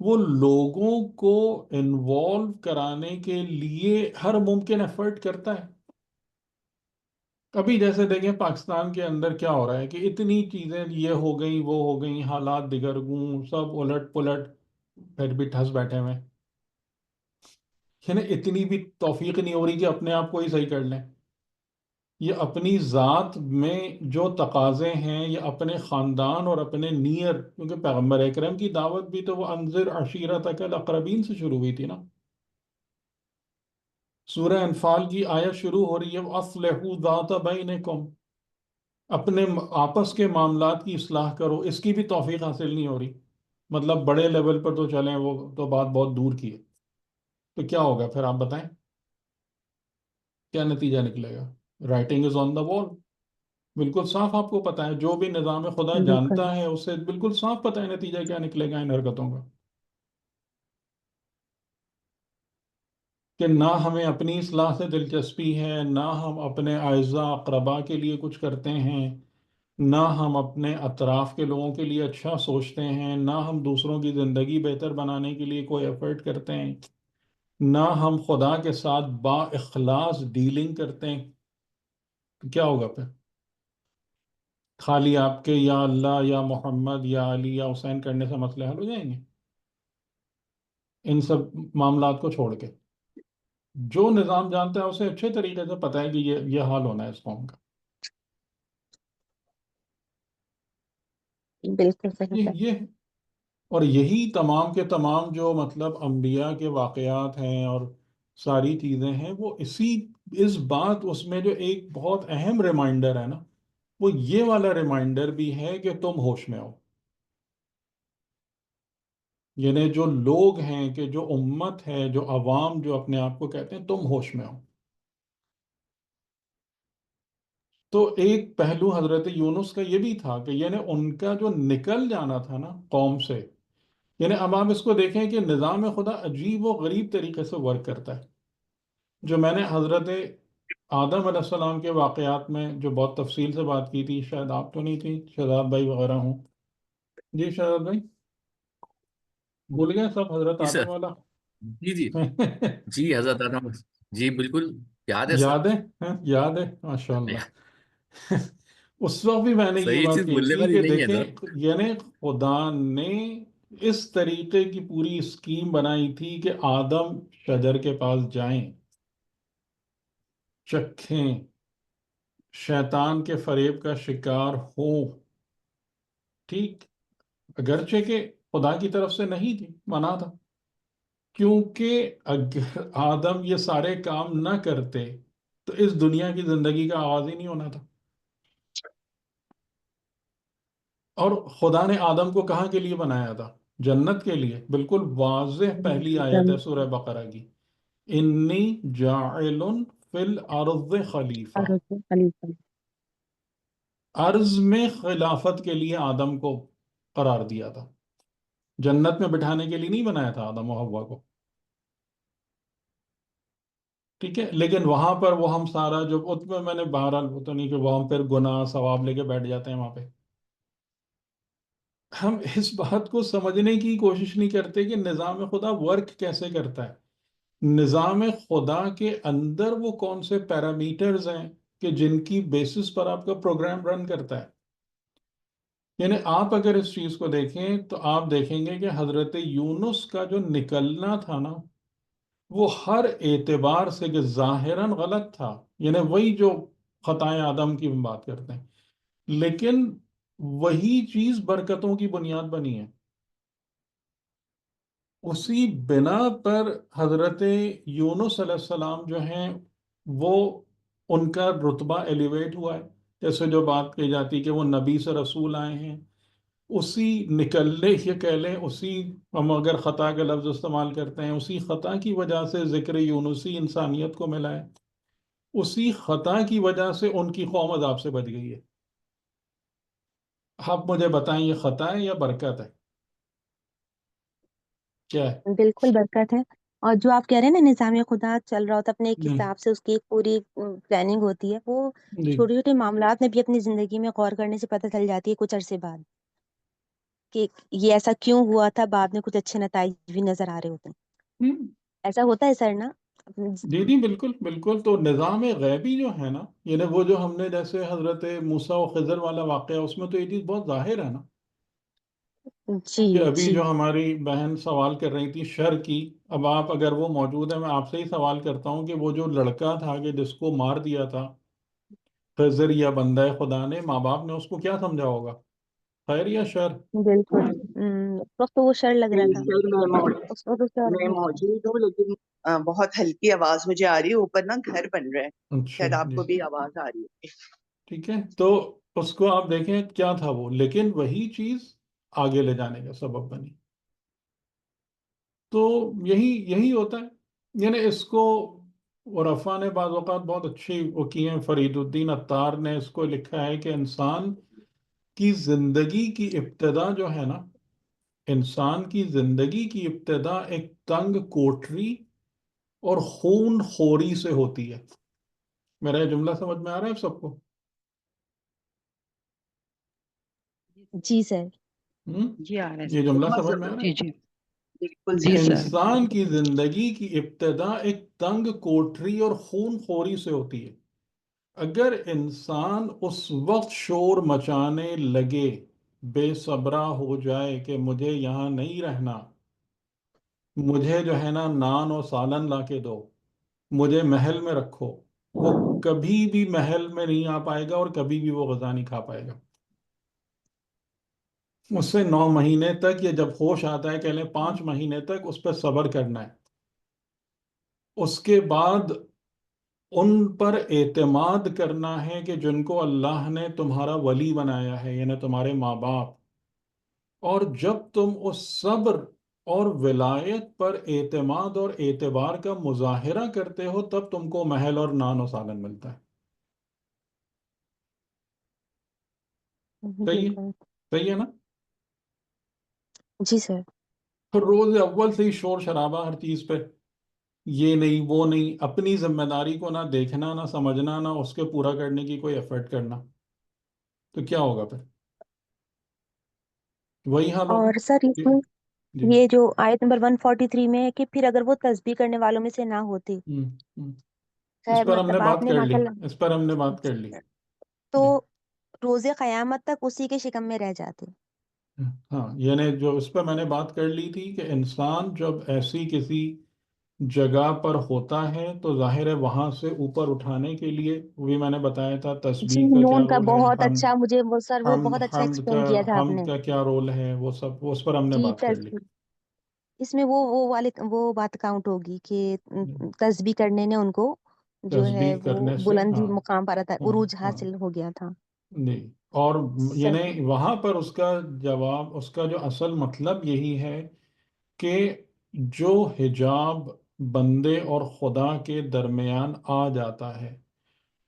S1: وہ لوگوں کو انوالو کرانے کے لیے ہر ممکن ایفرٹ کرتا ہے۔ ابھی جیسے دیکھیں پاکستان کے اندر کیا ہو رہا ہے کہ اتنی چیزیں یہ ہو گئیں، وہ ہو گئیں، حالات دگرگوں، سب الٹ پلٹ، پھر بھی ٹھس بیٹھے ہوئے ہیں۔ یعنی اتنی بھی توفیق نہیں ہو رہی کہ اپنے آپ کو ہی صحیح کر لیں۔ یہ اپنی ذات میں جو تقاضے ہیں، یا اپنے خاندان اور اپنے نیئر، کیونکہ پیغمبر اکرم کی دعوت بھی تو وہ انذر عشیرتک الاقربین سے شروع ہوئی تھی نا۔ سورہ انفال کی آیت شروع ہو رہی ہے وَأَصْلِحُوا ذَاتَ بَيْنِكُمْ، اپنے آپس کے معاملات کی اصلاح کرو۔ اس کی بھی توفیق حاصل نہیں ہو رہی، مطلب بڑے لیول پر تو چلیں، وہ تو بات بہت دور کی ہے۔ تو کیا ہوگا پھر آپ بتائیں، کیا نتیجہ نکلے گا؟ رائٹنگ از آن دا وال، بالکل صاف آپ کو پتہ ہے، جو بھی نظام خدا
S6: بالکل.
S1: جانتا ہے اسے بالکل صاف پتہ ہے نتیجہ کیا نکلے گا ان حرکتوں کا، کہ نہ ہمیں اپنی اصلاح سے دلچسپی ہے، نہ ہم اپنے اعزاء اقربا کے لیے کچھ کرتے ہیں، نہ ہم اپنے اطراف کے لوگوں کے لیے اچھا سوچتے ہیں، نہ ہم دوسروں کی زندگی بہتر بنانے کے لیے کوئی ایفرٹ کرتے ہیں، نہ ہم خدا کے ساتھ با اخلاص ڈیلنگ کرتے ہیں۔ تو کیا ہوگا پھر؟ خالی آپ کے یا اللہ یا محمد یا علی یا حسین کرنے سے مسئلے حل ہو جائیں گے؟ ان سب معاملات کو چھوڑ کے جو نظام جانتا ہے اسے اچھے طریقے سے پتہ ہے کہ یہ حال ہونا ہے اس قوم کا۔
S6: بالکل صحیح
S1: یہ
S6: ہے.
S1: یہ اور یہی تمام کے تمام جو مطلب انبیاء کے واقعات ہیں، اور ساری چیزیں ہیں وہ اس بات اس میں جو ایک بہت اہم ریمائنڈر ہے نا، وہ یہ والا ریمائنڈر بھی ہے کہ تم ہوش میں ہو. یعنی جو لوگ ہیں، کہ جو امت ہے، جو عوام جو اپنے آپ کو کہتے ہیں تم ہوش میں ہو. تو ایک پہلو حضرت یونس کا یہ بھی تھا کہ یعنی ان کا جو نکل جانا تھا نا قوم سے، یعنی اب آپ اس کو دیکھیں کہ نظام خدا عجیب و غریب طریقے سے ورک کرتا ہے. جو میں نے حضرت آدم علیہ السلام کے واقعات میں جو بہت تفصیل سے بات کی تھی، شاید آپ تو نہیں تھی، شہزاد بھائی وغیرہ ہوں. جی شہزاد بھائی بھول گئے سب حضرت
S4: جی
S1: آدم
S4: سر.
S1: والا؟
S4: جی جی. جی حضرت آدم. جی بالکل یاد ہے سر.
S1: یاد ہے؟ یاد ہے، ماشاء اللہ. اس وقت بھی میں نے یہ
S4: صحیح
S1: بات
S4: چیز
S1: کہی
S4: بولنے
S1: تھی
S4: والی
S1: کہ
S4: نہیں ہے
S1: دیکھیں،
S4: سر.
S1: یعنی خدا نے اس طریقے کی پوری اسکیم بنائی تھی کہ آدم شجر کے پاس جائیں، چکھیں، شیطان کے فریب کا شکار ہوں. ٹھیک، اگرچہ کہ خدا کی طرف سے نہیں تھی، منع تھا. کیونکہ اگر آدم یہ سارے کام نہ کرتے تو اس دنیا کی زندگی کا آغاز ہی نہیں ہونا تھا. اور خدا نے آدم کو کہاں کے لیے بنایا تھا؟ جنت کے لیے. بالکل واضح پہلی آیت ہے سورہ بقرہ کی، انی جاعل فی الارض خلیفہ.
S3: خلیفہ.
S1: ارض میں خلافت کے لیے آدم کو قرار دیا تھا. جنت میں بٹھانے کے لیے نہیں بنایا تھا آدم و حوا کو. ٹھیک ہے، لیکن وہاں پر وہ ہم سارا جو اس میں میں نے بہرحال وہ تو نہیں کہ وہ ہم پھر گناہ ثواب لے کے بیٹھ جاتے ہیں وہاں پہ. ہم اس بات کو سمجھنے کی کوشش نہیں کرتے کہ نظام خدا ورک کیسے کرتا ہے. نظام خدا کے اندر وہ کون سے پیرامیٹرز ہیں کہ جن کی بیسس پر آپ کا پروگرام رن کرتا ہے. یعنی آپ اگر اس چیز کو دیکھیں تو آپ دیکھیں گے کہ حضرت یونس کا جو نکلنا تھا نا، وہ ہر اعتبار سے کہ ظاہراً غلط تھا، یعنی وہی جو خطائے آدم کی ہم بات کرتے ہیں، لیکن وہی چیز برکتوں کی بنیاد بنی ہے. اسی بنا پر حضرت یونس علیہ السلام جو ہیں وہ ان کا رتبہ ایلیویٹ ہوا ہے. جیسے جو بات کہی جاتی کہ وہ نبی سے رسول آئے ہیں، اسی نکلنے یہ کہہ لیں، اسی ہم اگر خطا کا لفظ استعمال کرتے ہیں، اسی خطا کی وجہ سے ذکر یونسی انسانیت کو ملا ہے. اسی خطا کی وجہ سے ان کی قوم عذاب سے بچ گئی ہے. آپ مجھے بتائیں یہ خطا ہے یا برکت ہے؟ کیا ہے؟
S6: بالکل برکت ہے. اور جو آپ کہہ رہے ہیں نا نظام خدا چل رہا ہوتا ہے اپنے ایک
S1: جی
S6: حساب سے، اس کی ایک پوری پلاننگ ہوتی ہے. وہ
S1: جی
S6: چھوٹے چھوٹے معاملات میں بھی اپنی زندگی میں غور کرنے سے پتہ چل جاتی ہے کچھ عرصے بعد کہ یہ ایسا کیوں ہوا تھا. بعد میں کچھ اچھے نتائج بھی نظر آ رہے ہوتے ہیں.
S1: ہم،
S6: ایسا ہوتا ہے سر نا.
S1: جی جی بالکل بالکل. تو نظام غیبی جو ہے نا، یعنی وہ جو ہم نے جیسے حضرت موسیٰ و خضر والا واقعہ، اس میں تو یہ چیز بہت ظاہر ہے نا.
S6: جی
S1: کہ ابھی
S6: جی
S1: جو ہماری بہن سوال کر رہی تھی شر کی، اب آپ اگر وہ موجود ہے، میں آپ سے ہی سوال کرتا ہوں کہ وہ جو لڑکا تھا کہ جس کو مار دیا تھا خضر یا بندہ خدا نے، ماں باپ نے اس کو کیا سمجھا ہوگا، خیر یا شر؟
S6: بالکل. اس وقت تو وہ شر لگ رہا تھا.
S2: سر
S6: اس وقت تو شر
S2: میں موجود ہوں، لیکن بہت ہلکی آواز مجھے آ رہی ہے. اوپر نا گھر بن رہا ہے،
S1: اچھا
S2: شاید آپ
S1: جی،
S2: کو بھی آواز آ رہی ہے.
S1: ٹھیک ہے. تو اس کو آپ دیکھیں کیا تھا وہ، لیکن وہی چیز آگے لے جانے کا سبب بنی. تو یہی ہوتا ہے. یعنی اس کو عرفا نے بعض اوقات بہت اچھی وہ کی ہیں. فرید الدین عطار نے اس کو لکھا ہے کہ انسان کی زندگی کی ابتدا جو ہے نا، انسان کی زندگی کی ابتدا ایک تنگ کوٹری اور خون خوری سے ہوتی ہے. میرا یہ جملہ سمجھ میں آ رہا ہے سب کو؟
S6: جی سر.
S1: ہم؟
S3: جی آ رہا ہے
S1: یہ
S3: سر.
S1: جملہ
S2: بہت
S1: سمجھ میں آ رہا
S3: جی
S1: ہے؟
S3: جی
S2: بالکل
S3: جی
S2: صحیح.
S3: سر.
S1: انسان کی زندگی کی ابتدا ایک تنگ کوٹری اور خون خوری سے ہوتی ہے. اگر انسان اس وقت شور مچانے لگے، بے صبرا ہو جائے کہ مجھے یہاں نہیں رہنا، مجھے جو ہے نا نان اور سالن لا کے دو، مجھے محل میں رکھو، وہ کبھی بھی محل میں نہیں آ پائے گا اور کبھی بھی وہ غذا نہیں کھا پائے گا. اس سے 9 مہینے تک، یا جب ہوش آتا ہے کہہ لیں 5 مہینے تک اس پہ صبر کرنا ہے. اس کے بعد ان پر اعتماد کرنا ہے کہ جن کو اللہ نے تمہارا ولی بنایا ہے، یعنی تمہارے ماں باپ، اور جب تم اس صبر اور ولایت پر اعتماد اور اعتبار کا مظاہرہ کرتے ہو، تب تم کو محل اور نان و سالن ملتا ہے۔ صحیح ہے؟
S6: بالکل
S1: صحیح ہے نا؟
S6: جی سر۔
S1: تو روز اول سے ہی شور شرابہ ہر چیز پہ، یہ نہیں وہ نہیں، اپنی ذمہ داری کو نہ دیکھنا، نہ سمجھنا، نہ اس کے پورا کرنے کی کوئی ایفرٹ کرنا، تو کیا ہوگا پھر؟ وہی حال ہوگا۔
S6: اور سر اس
S1: جی
S6: میں
S1: جی۔
S6: یہ جو آیت نمبر 143 میں ہے کہ پھر اگر وہ تسبیح کرنے والوں میں سے نہ ہوتے،
S1: ہم، ہم۔ اس
S6: خیر
S1: پر ہم نے
S6: مطلب آپ
S1: بات
S6: نے
S1: کر لی،
S6: ماشاء اللہ،
S1: اس پر ہم نے بات کر لی۔
S6: تو
S1: جی
S6: روز قیامت تک اسی کے شکم میں رہ جاتے۔
S1: ہاں، یعنی جو اس پہ میں نے بات کر لی تھی کہ انسان جب ایسی کسی جگہ پر ہوتا ہے تو ظاہر ہے وہاں سے اوپر اٹھانے کے لیے، وہ بھی میں نے بتایا تھا،
S6: جی
S1: تسبیح کا کیا
S6: نون کا
S1: رول ہے،
S6: بہت
S1: حمد
S6: اچھا، مجھے وہ سر وہ
S1: حمد
S6: بہت اچھا
S1: حمد کا
S6: ایکسپلین کیا تھا آپ
S1: حمد
S6: نے۔
S1: کا کیا رول ہے، وہ سب اس پر ہم نے
S6: جی
S1: بات کر لی۔
S6: اس میں وہ والے وہ بات کاؤنٹ ہوگی کہ تسبیح کرنے نے ان کو جو ہے
S1: تسبیح
S6: وہ
S1: کرنے سے،
S6: بلندی
S1: ہاں
S6: مقام پر آتا،
S1: ہاں
S6: عروج
S1: ہاں
S6: حاصل ہو گیا تھا۔
S1: نہیں، اور
S6: صحیح۔
S1: یعنی وہاں پر اس کا جواب، اس کا جو اصل مطلب یہی ہے کہ جو حجاب بندے اور خدا کے درمیان آ جاتا ہے،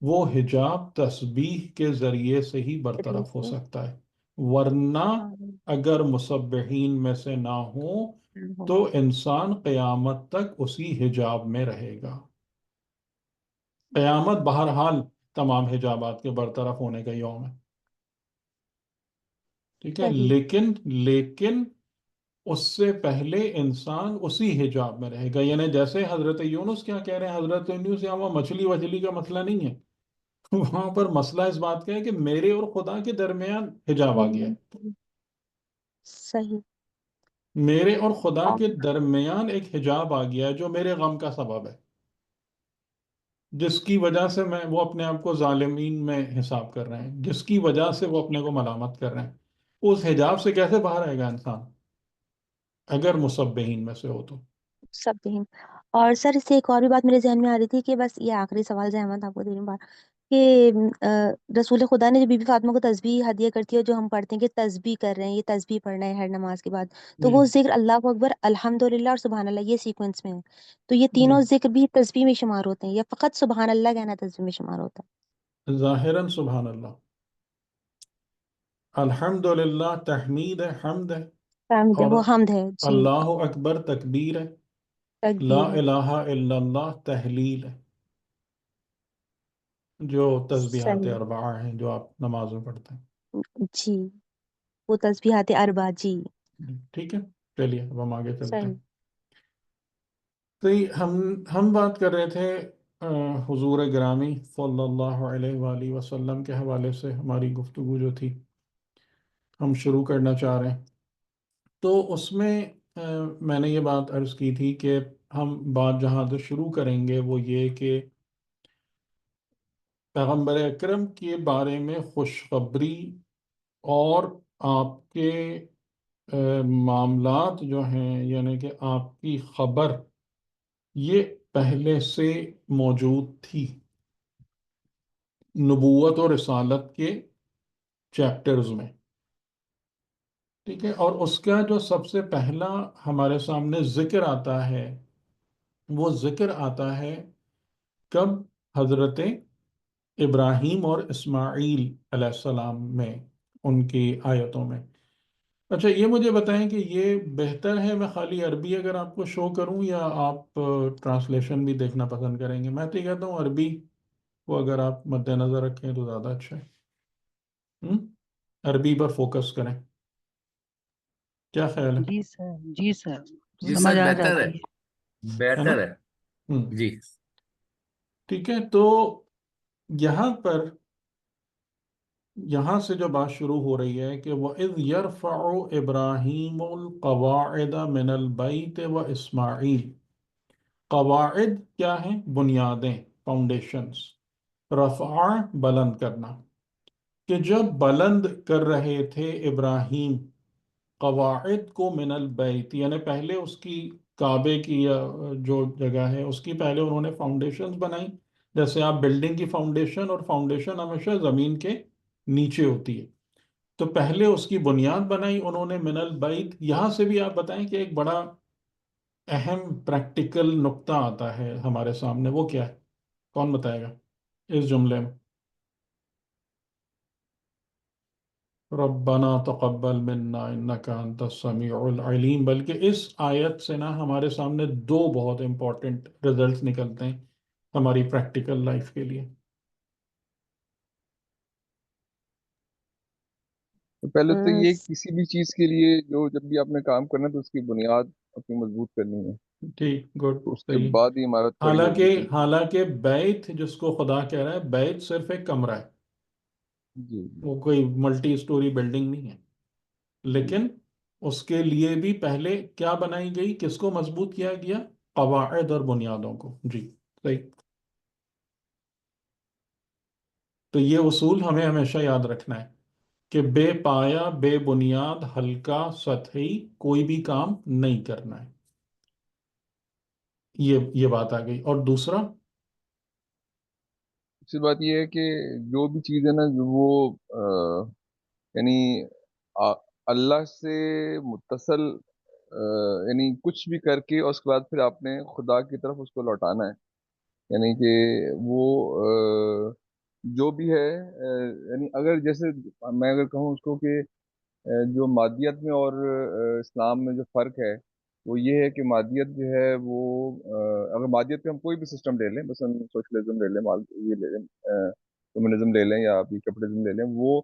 S1: وہ حجاب تسبیح کے ذریعے سے ہی
S6: ذریعے
S1: برطرف ہو
S6: سے
S1: سکتا ہے، ورنہ
S6: ہاں،
S1: اگر مسبحین میں سے نہ ہو تو انسان قیامت تک اسی حجاب میں رہے گا۔ قیامت بہرحال تمام حجابات کے برطرف ہونے کا یوم ہے، ٹھیک ہے،
S6: صحیح۔
S1: لیکن اس سے پہلے انسان اسی حجاب میں رہے گا، یعنی جیسے حضرت یونس کیا کہہ رہے ہیں، حضرت یونس یہاں وہ مچھلی وچھلی کا مسئلہ نہیں ہے، وہاں پر مسئلہ اس بات کا ہے کہ میرے اور خدا کے درمیان حجاب آ گیا ہے،
S6: صحیح۔
S1: میرے اور خدا
S6: اور
S1: کے درمیان ایک حجاب آ گیا ہے جو میرے غم کا سبب ہے، جس کی وجہ سے وہ اپنے آپ کو ظالمین میں حساب کر رہے ہیں، جس کی وجہ سے وہ اپنے کو ملامت کر رہے ہیں۔ اس حجاب سے کیسے باہر آئے گا انسان اگر مسبحین میں سے ہو تو؟
S6: سب بہن، اور سر اس سے ایک اور بھی بات میرے ذہن میں آ رہی تھی کہ بس یہ آخری سوال جو احمد آپ کو دے بار کہ رسول خدا نے جو بی بی فاطمہ کو تسبیح ہدیہ کرتی ہے، جو ہم پڑھتے ہیں کہ تسبیح کر رہے ہیں، یہ تسبیح پڑھنا ہے ہر نماز کے بعد، تو
S1: جی
S6: وہ ذکر اللہ اکبر الحمدللہ اور سبحان اللہ یہ سیکوینس میں ہے، تو یہ
S1: جی،
S6: تینوں ذکر بھی تسبیح میں شمار ہوتے ہیں یا فقط سبحان اللہ کہنا تسبیح میں شمار ہوتا
S1: ظاہراً سبحان اللہ، الحمدللہ تحمید ہے، حمد ہے،
S6: ہے؟ حمد ہے،
S1: اور
S6: وہ حمد ہے جی،
S1: اللہ اکبر تکبیر ہے، لا
S6: تکبیر ہے۔
S1: الہ الا اللہ تحلیل ہے، جو تسبیحات
S6: صحیح،
S1: اربعہ ہیں جو آپ نماز میں پڑھتے
S6: جی وہ تسبیحات اربع جی۔
S1: ہیں۔ ٹھیک ہے، چلیے اب ہم آگے چلتے ہیں۔
S6: صحیح۔
S1: تو ہم بات کر رہے تھے حضور گرامی صلی اللہ علیہ وآلہ وسلم کے حوالے سے، ہماری گفتگو جو تھی ہم شروع کرنا چاہ رہے ہیں، تو اس میں میں نے یہ بات عرض کی تھی کہ ہم بات جہاں سے شروع کریں گے وہ یہ کہ پیغمبر اکرم کے بارے میں خوشخبری اور آپ کے معاملات جو ہیں، یعنی کہ آپ کی خبر، یہ پہلے سے موجود تھی نبوت اور رسالت کے چیپٹرز میں، ٹھیک ہے، اور اس کا جو سب سے پہلا ہمارے سامنے ذکر آتا ہے، وہ ذکر آتا ہے کب؟ حضرت ابراہیم اور اسماعیل علیہ السلام میں، ان کی آیتوں میں۔ اچھا یہ مجھے بتائیں کہ یہ بہتر ہے میں خالی عربی اگر آپ کو شو کروں یا آپ ٹرانسلیشن بھی دیکھنا پسند کریں گے؟ میں تو یہ کہتا ہوں عربی کو اگر آپ مد نظر رکھیں تو زیادہ اچھا ہے، ہم؟ عربی پر فوکس کریں، کیا خیال ہے؟
S3: جی سر، جی سر،
S4: جی
S3: سمجھ
S4: سر،
S3: آ
S4: بہتر ہے،
S3: جاتی ہے۔
S1: ہے نا؟
S4: بہتر ہے۔
S1: ہم۔
S4: جی
S1: ٹھیک ہے، تو یہاں پر، یہاں سے جو بات شروع ہو رہی ہے کہ وَإِذْ يَرْفَعُ إِبْرَاهِيمُ الْقَوَاعِدَ مِنَ الْبَيْتِ وَإِسْمَاعِيلُ، قواعد کیا ہیں؟ بنیادیں، فاؤنڈیشنز، رفع بلند کرنا، کہ جب بلند کر رہے تھے ابراہیم قواعد کو من البیت، یعنی پہلے اس کی کعبے کی یا جو جگہ ہے اس کی پہلے انہوں نے فاؤنڈیشنز بنائی، جیسے آپ بلڈنگ کی فاؤنڈیشن، اور فاؤنڈیشن ہمیشہ زمین کے نیچے ہوتی ہے، تو پہلے اس کی بنیاد بنائی انہوں نے من البیت۔ یہاں سے بھی آپ بتائیں کہ ایک بڑا اہم پریکٹیکل نقطہ آتا ہے ہمارے سامنے، وہ کیا ہے؟ کون بتائے گا اس جملے میں؟ ربنا تقبل منا انک انت السمیع العلیم، بلکہ اس آیت سے نا ہمارے سامنے دو بہت امپورٹنٹ رزلٹس نکلتے ہیں ہماری پریکٹیکل لائف کے لیے۔
S5: تو پہلے تو یہ
S6: س-
S5: کسی بھی چیز کے لیے جو جب بھی آپ نے کام کرنا ہے تو اس کی بنیاد اپنی مضبوط کرنی ہے،
S1: ٹھیک، گڈ،
S5: تو اس کے
S1: صحیح۔
S5: بعد ہی عمارت کھڑی
S1: حالانکہ
S5: ہوگی پھر۔
S1: حالانکہ بیت جس کو خدا کہہ رہا ہے، بیت صرف ایک کمرہ ہے،
S5: جی جی
S1: وہ کوئی ملٹی سٹوری بلڈنگ نہیں ہے،
S5: جی۔
S1: لیکن اس کے لیے بھی پہلے کیا بنائی گئی، کس کو مضبوط کیا گیا؟ قواعد اور بنیادوں کو، جی صحیح۔ تو یہ اصول ہمیں ہمیشہ یاد رکھنا ہے کہ بے پایا، بے بنیاد، ہلکا، سطحی کوئی بھی کام نہیں کرنا ہے، یہ بات آ گئی۔ اور دوسرا،
S5: دوسری بات یہ ہے کہ جو بھی چیز ہے نا جو وہ یعنی آ- اللہ سے متصل یعنی کچھ بھی کر کے اور اس کے بعد پھر آپ نے خدا کی طرف اس کو لوٹانا ہے، یعنی کہ وہ جو بھی ہے یعنی اگر جیسے میں اگر کہوں اس کو کہ جو مادیت میں اور اسلام میں جو فرق ہے وہ یہ ہے کہ مادیت جو ہے وہ اگر مادیت پہ ہم کوئی بھی سسٹم لے لیں، مثلا سوشلزم لے لیں، یہ لے لیں، کمیونزم لے لیں یا ابھی کیپٹلزم لے لیں، وہ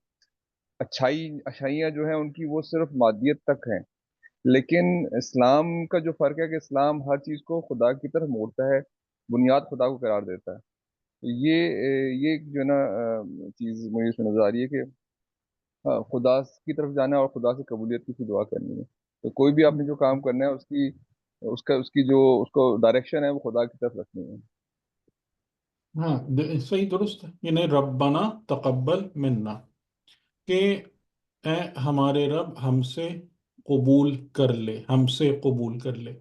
S5: اچھائیاں جو ہیں ان کی وہ صرف مادیت تک ہیں، لیکن اسلام کا جو فرق ہے کہ اسلام ہر چیز کو خدا کی طرف موڑتا ہے، بنیاد خدا کو قرار دیتا ہے۔ تو یہ جو ہے نا چیز مجھے اس میں نظر آ رہی ہے کہ ہاں، خدا کی طرف جانا ہے اور خدا سے قبولیت کی دعا کرنی ہے، تو کوئی بھی آپ نے جو کام کرنا ہے اس کی جو اس کو ڈائریکشن ہے وہ خدا کی طرف رکھنی ہے۔
S1: ہاں صحیح، درست ہے، یعنی ربنا تقبل منا، کہ اے ہمارے رب ہم سے قبول کر لے، ہم سے قبول کر لے۔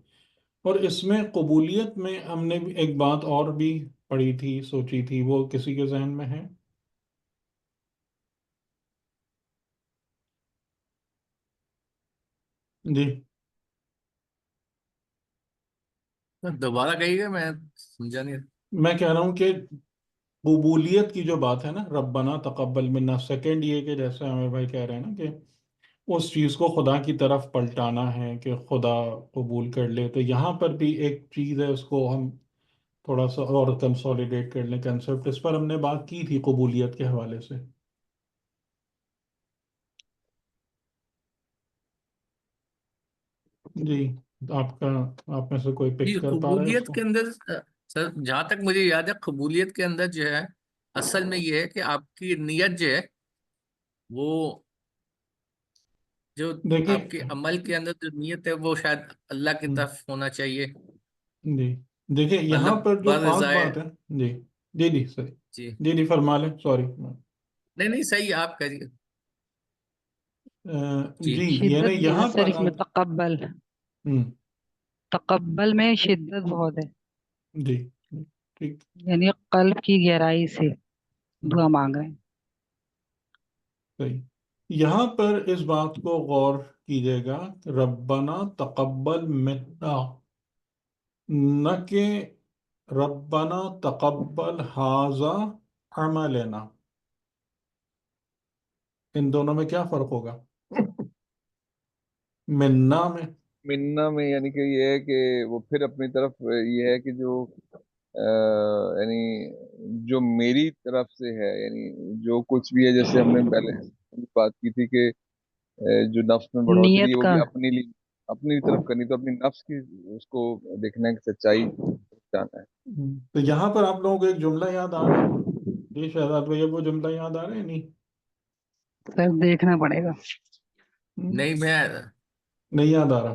S1: اور اس میں قبولیت میں ہم نے بھی ایک بات اور بھی پڑھی تھی، سوچی تھی، وہ کسی کے ذہن میں ہے؟ جی،
S4: دوبارہ کہیے گا، میں سمجھا نہیں۔
S1: میں کہہ رہا ہوں کہ قبولیت کی جو بات ہے نا، ربنا تقبل منا، سیکنڈ یہ کہ جیسے عامر بھائی کہہ رہے ہیں نا کہ اس چیز کو خدا کی طرف پلٹانا ہے کہ خدا قبول کر لے، تو یہاں پر بھی ایک چیز ہے، اس کو ہم تھوڑا سا اور کنسولیڈیٹ کر لیں کنسپٹ، اس پر ہم نے بات کی تھی قبولیت کے حوالے سے۔ جی، آپ کا، آپ میں سے کوئی
S4: جی،
S1: پک کر پا رہا ہے اس
S4: قبولیت
S1: کو؟
S4: کے اندر سر جہاں تک مجھے یاد ہے، قبولیت کے اندر جو ہے اصل میں یہ ہے کہ آپ کی نیت جو ہے وہ جو
S1: دیکھیں،
S4: آپ کے عمل کے اندر جو نیت ہے وہ شاید اللہ کی طرف ہونا چاہیے،
S1: جی دیکھیں یہاں
S4: مطلب
S1: پر جو خاص
S4: برضائے۔
S1: بات ہے، جی جی جی صحیح،
S4: جی،
S1: جی جی فرما لیں، سوری۔
S4: نہیں نہیں، صحیح آپ کریے۔ جی
S1: جی
S3: شدت
S1: یعنی
S3: بھی ہے نا
S1: یہاں
S3: سر
S1: پر
S3: اس میں تقبل،
S1: ہم،
S3: تقبل میں شدت بہت ہے،
S1: جی ٹھیک،
S3: یعنی قلب کی گہرائی سے
S1: ہم،
S3: دعا مانگ رہے ہیں۔
S1: صحیح۔ یہاں پر اس بات کو غور کیجیے گا، ربنا تقبل منا، نہ کہ ربنا تقبل ھذا عملنا، ان دونوں میں کیا فرق ہوگا؟ منا میں،
S5: منا میں یعنی کہ یہ ہے کہ وہ پھر اپنی طرف یہ ہے کہ جو یعنی جو میری طرف سے ہے، یعنی جو کچھ بھی ہے، جیسے ہم نے پہلے بات کی تھی کہ جو نفس میں بڑھوتری
S3: نیت
S5: ہے وہ
S3: کا،
S5: بھی اپنی طرف کرنی، تو اپنی نفس کی اس کو دیکھنا ہے کہ سچائی جانا ہے۔
S1: تو یہاں پر آپ لوگوں کو ایک جملہ یاد آ رہا ہے؟ جی شہزاد بھیا، وہ جملہ یاد آ رہا ہے نہیں؟
S3: سر دیکھنا پڑے گا۔
S4: نہیں، میں
S1: نہیں یاد آ رہا؟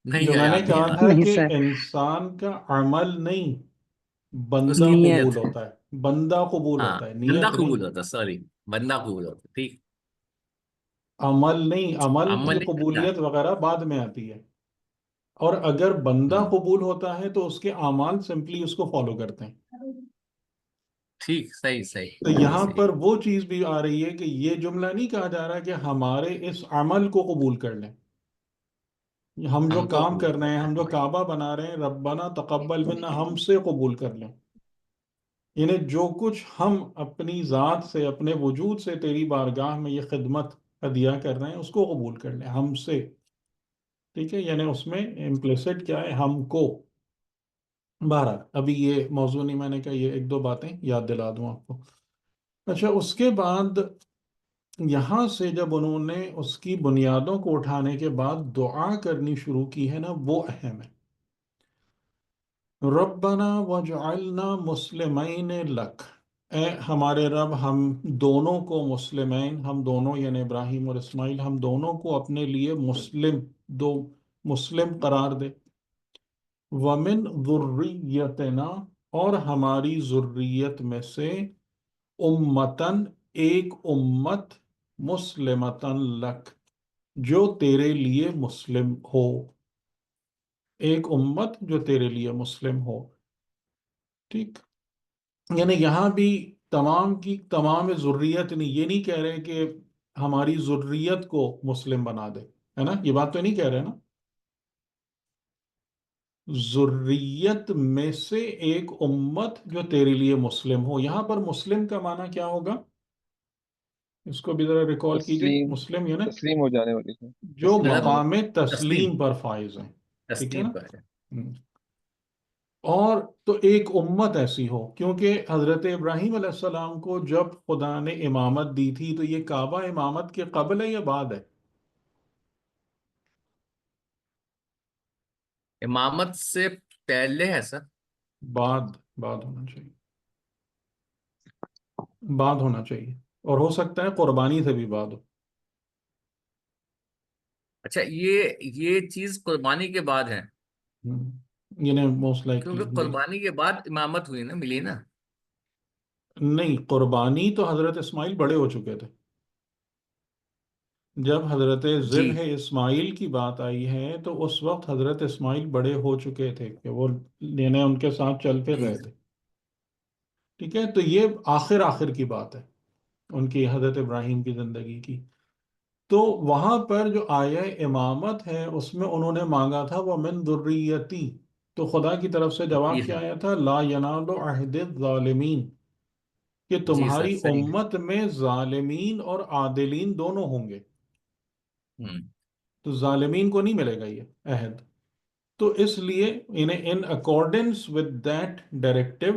S4: نہیں،
S1: جو میں نے
S4: یاد نہیں
S1: کہا
S4: آ
S1: تھا
S3: نہیں
S1: کہ
S3: سر،
S1: انسان کا عمل نہیں،
S4: اس
S1: بندہ
S4: کی
S1: قبول
S4: نیت،
S1: ہوتا ہے، بندہ قبول
S4: ہاں،
S1: ہوتا ہے،
S4: بندہ
S1: نیت نہیں۔
S4: قبول ہوتا، سوری، بندہ قبول ہوتا، ٹھیک۔
S1: عمل نہیں، عمل کی
S4: عمل ہی کرتا ہے.
S1: قبولیت وغیرہ بعد میں آتی ہے، اور اگر بندہ
S4: ہوں،
S1: قبول ہوتا ہے تو اس کے اعمال سمپلی اس کو فالو کرتے ہیں۔
S4: ٹھیک، صحیح صحیح
S1: تو
S4: صحیح
S1: یہاں
S4: صحیح.
S1: پر وہ چیز بھی آ رہی ہے کہ یہ جملہ نہیں کہا جا رہا کہ ہمارے اس عمل کو قبول کر لیں، ہم جو
S4: ہم کو
S1: کام
S4: قبول
S1: کر رہے ہیں،
S4: کرنا
S1: ہم جو
S4: ہے.
S1: کعبہ بنا رہے ہیں، ربنا تقبل منا، ہم سے قبول کر لیں، یعنی جو کچھ ہم اپنی ذات سے، اپنے وجود سے تیری بارگاہ میں یہ خدمت ہدیہ کر رہے ہیں، اس کو قبول کر لیں ہم سے، ٹھیک ہے؟ یعنی اس میں امپلیسٹ کیا ہے؟ ہم کو۔ بہرحال ابھی یہ موضوع نہیں، میں نے کہا یہ ایک دو باتیں یاد دلا دوں آپ کو۔ اچھا، اس کے بعد یہاں سے جب انہوں نے اس کی بنیادوں کو اٹھانے کے بعد دعا کرنی شروع کی ہے نا، وہ اہم ہے۔ ربنا وجعلنا مسلمین لک، اے ہمارے رب، ہم دونوں کو مسلمین، ہم دونوں یعنی ابراہیم اور اسماعیل، ہم دونوں کو اپنے لیے مسلم، دو مسلم قرار دے۔ ومن ذریتنا، اور ہماری ذریت میں سے امتن، ایک امت، مسلمتن لک، جو تیرے لیے مسلم ہو، ایک امت جو تیرے لیے مسلم ہو، ٹھیک؟ یعنی یہاں بھی تمام کی تمام ذریت نہیں، یہ نہیں کہہ رہے کہ ہماری ذریت کو مسلم بنا دے، ہے نا؟ یہ بات تو نہیں کہہ رہے نا؟ ذریت میں سے ایک امت جو تیرے لیے مسلم ہو، یہاں پر مسلم کا معنی کیا ہوگا؟ اس کو بھی ذرا ریکال کیجئے۔
S5: تسلیم،
S1: مسلم یعنی
S5: تسلیم ہو جانے والی تھی،
S1: جو
S5: تسلیم
S4: مطلب
S5: ہونے
S1: مقام
S4: تسلیم،
S1: تسلیم پر فائز ہیں، ٹھیک ہے نا؟
S4: تسلیم پر ہے.
S1: ہم۔ اور تو ایک امت ایسی ہو، کیونکہ حضرت ابراہیم علیہ السلام کو جب خدا نے امامت دی تھی تو یہ کعبہ امامت کے قبل ہے یا بعد ہے؟
S4: امامت سے پہلے ہے سر.
S1: بعد، بعد ہونا چاہیے، بعد ہونا چاہیے، اور ہو سکتا ہے قربانی سے بھی بعد ہو۔
S4: اچھا، یہ چیز قربانی کے بعد ہے،
S1: ہم۔ یعنی موسٹ لائکلی
S4: کیونکہ
S1: جی۔
S4: قربانی کے بعد امامت ہوئی نا، ملی نا.
S1: نہیں، قربانی تو حضرت اسماعیل بڑے ہو چکے تھے جب حضرت
S4: جی،
S1: ذبح اسماعیل کی بات آئی ہے، تو اس وقت حضرت اسماعیل بڑے ہو چکے تھے کہ وہ لینے ان کے ساتھ چل پھر
S4: جی.
S1: رہے تھے، ٹھیک ہے؟ تو یہ آخر آخر کی بات ہے ان کی، حضرت ابراہیم کی زندگی کی۔ تو وہاں پر جو آیہ امامت ہے اس میں انہوں نے مانگا تھا وَمِن ذُرِّيَّتِي، تو خدا کی طرف سے
S4: جی
S1: جواب کیا
S4: ہاں،
S1: آیا تھا؟ لا ینال عہد الظالمین، کہ
S4: جی سر،
S1: تمہاری
S4: صحیح ہے.
S1: امت میں ظالمین اور عادلین دونوں ہوں گے،
S4: ہوں.
S1: تو ظالمین کو نہیں ملے گا یہ عہد۔ تو اس لیے انہیں in accordance with that directive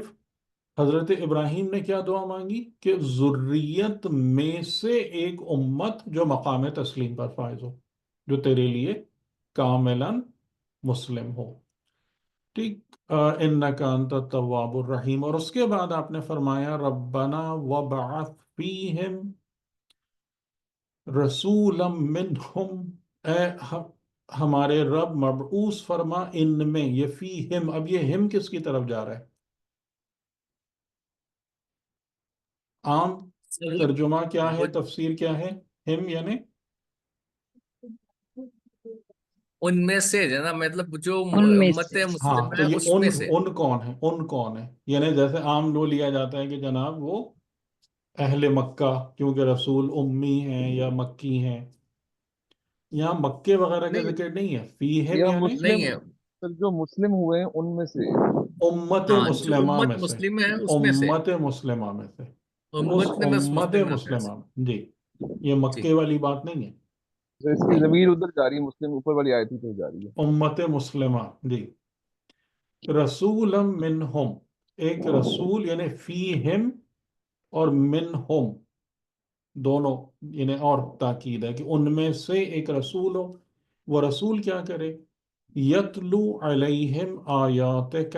S1: حضرت ابراہیم نے کیا دعا مانگی کہ ذریت میں سے ایک امت جو مقام تسلیم پر فائز ہو، جو تیرے لیے کاملاً مسلم ہو، ٹھیک؟ انکا انت التواب الرحیم، اور اس کے بعد آپ نے فرمایا ربنا وبعث فیہم رسولا منہم، اے ہمارے رب مبعوث فرما ان میں، یہ فیہم، اب یہ ہم کس کی طرف جا رہا ہے؟ عام
S4: سر،
S1: ترجمہ کیا
S4: وہ
S1: ہے، تفسیر کیا ہے؟ ہم یعنی
S4: ان میں سے جناب، مطلب جو
S3: ان میں
S4: امت
S3: سے
S1: ہاں،
S4: مسلم
S1: تو
S4: ہے
S1: یہ
S4: اس
S1: ان
S4: میں سے.
S1: ان کون ہے؟ ان کون ہے؟ یعنی جیسے عام لو لیا جاتا ہے کہ جناب وہ اہل مکہ، کیونکہ رسول امی ہیں یا مکی ہیں، یہاں مکے وغیرہ کے
S5: نہیں،
S1: ذکر نہیں ہے، فیہم
S5: یا
S1: یعنی
S5: مسلم،
S4: نہیں ہے.
S5: سر جو مسلم ہوئے ہیں ان میں سے،
S1: امت
S4: ہاں، جو
S1: مسلمہ
S4: امت
S1: میں سے،
S4: مسلم ہے اس میں سے،
S1: امت مسلمہ میں سے، اس
S4: امت نے بس
S1: امت
S4: مسلم میں سے.
S1: مسلمہ میں، جی، یہ
S4: جی.
S1: مکے والی بات نہیں ہے،
S5: سر اس کی ضمیر ادھر جاری ہے، مسلم اوپر والی آیت ہی پہ جاری ہے.
S1: امت مسلمہ، جی۔ رسولا منہم، ایک رسول یعنی فیہم اور منہم دونوں، یعنی اور تاکید ہے کہ ان میں سے ایک رسول ہو، وہ رسول کیا کرے؟ یتلو علیہم آیاتک،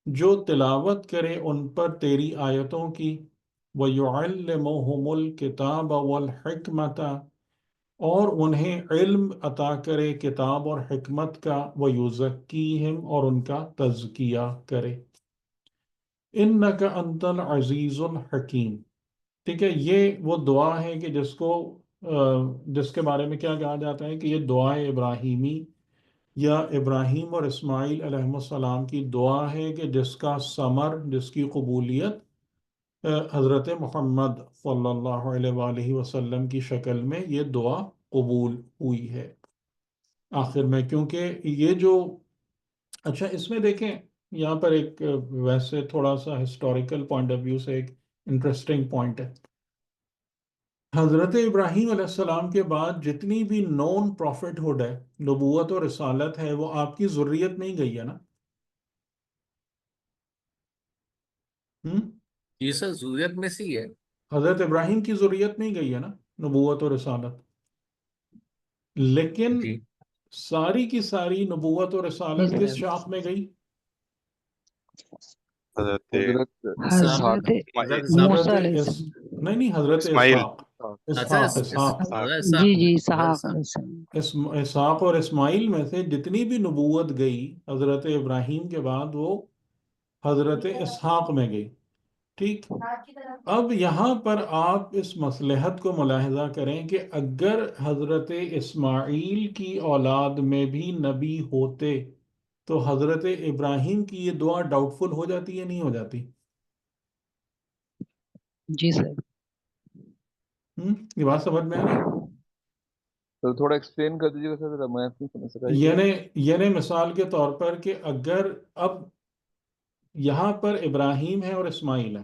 S1: جو تلاوت کرے ان پر تیری آیتوں کی، وَيُعَلِّمُهُمُ الْكِتَابَ وَالْحِكْمَةَ، اور انہیں علم عطا کرے کتاب اور حکمت کا، وَيُزَكِّيهِمْ، اور ان کا تزکیہ کرے۔ إِنَّكَ أَنْتَ الْعَزِيزُ الْحَكِيمُ، ٹھیک ہے؟ یہ وہ دعا ہے کہ جس کو جس کے بارے میں کیا کہا جاتا ہے کہ یہ دعائے ابراہیمی یا ابراہیم اور اسماعیل علیہ السلام کی دعا ہے کہ جس کا ثمر، جس کی قبولیت حضرت محمد صلی اللہ علیہ وآلہ وسلم کی شکل میں یہ دعا قبول ہوئی ہے آخر میں. کیونکہ یہ جو اچھا اس میں دیکھیں یہاں پر ایک ویسے تھوڑا سا ہسٹوریکل پوائنٹ آف ویو سے ایک انٹرسٹنگ پوائنٹ ہے. حضرت ابراہیم علیہ السلام کے بعد جتنی بھی نون پروفٹ ہوڈ ہے، نبوت اور رسالت ہے، وہ آپ کی ضروریت میں ہی گئی ہے نا.
S4: یہ سر ضروریت میں سے ہی ہے.
S1: حضرت ابراہیم کی ضروریت میں ہی گئی ہے نا نبوت اور رسالت. لیکن
S4: جی
S1: ساری کی ساری نبوت اور
S3: جی
S1: رسالت
S3: سر،
S1: کس شاخ میں گئی؟
S7: حضرت
S5: حضرت
S4: اسحاق،
S5: اسحاق،
S3: حضرت
S7: اسماعیل،
S4: حضرت اسحاق.
S3: موسیٰ
S1: حضرت
S3: علیہ
S1: اس
S3: السلام.
S1: نہیں حضرت
S7: اسماعیل،
S1: اسحاق.
S4: اچھا
S1: اسحاق
S4: حضرت
S3: جی
S4: اسحاق،
S3: جی،
S4: حضرت
S3: اسحاق
S4: اسحاق.
S3: علیہ السلام.
S1: اسحاق اور اسماعیل میں سے جتنی بھی نبوت گئی حضرت ابراہیم کے بعد وہ حضرت اسحاق میں گئی. ٹھیک. اب یہاں پر آپ اس مصلحت کو ملاحظہ کریں کہ اگر حضرت اسماعیل کی اولاد میں بھی نبی ہوتے تو حضرت ابراہیم کی یہ دعا ڈاؤٹ فل ہو جاتی یا نہیں ہو جاتی؟
S3: جی سر.
S1: یہ بات سمجھ میں آ رہی؟
S5: تو تھوڑا ایکسپلین کر دیجیے گا سر، ذرا میں نہیں سمجھ سکا یہ کیا.
S1: یعنی مثال کے طور پر کہ اگر اب یہاں پر ابراہیم ہے اور اسماعیل ہے،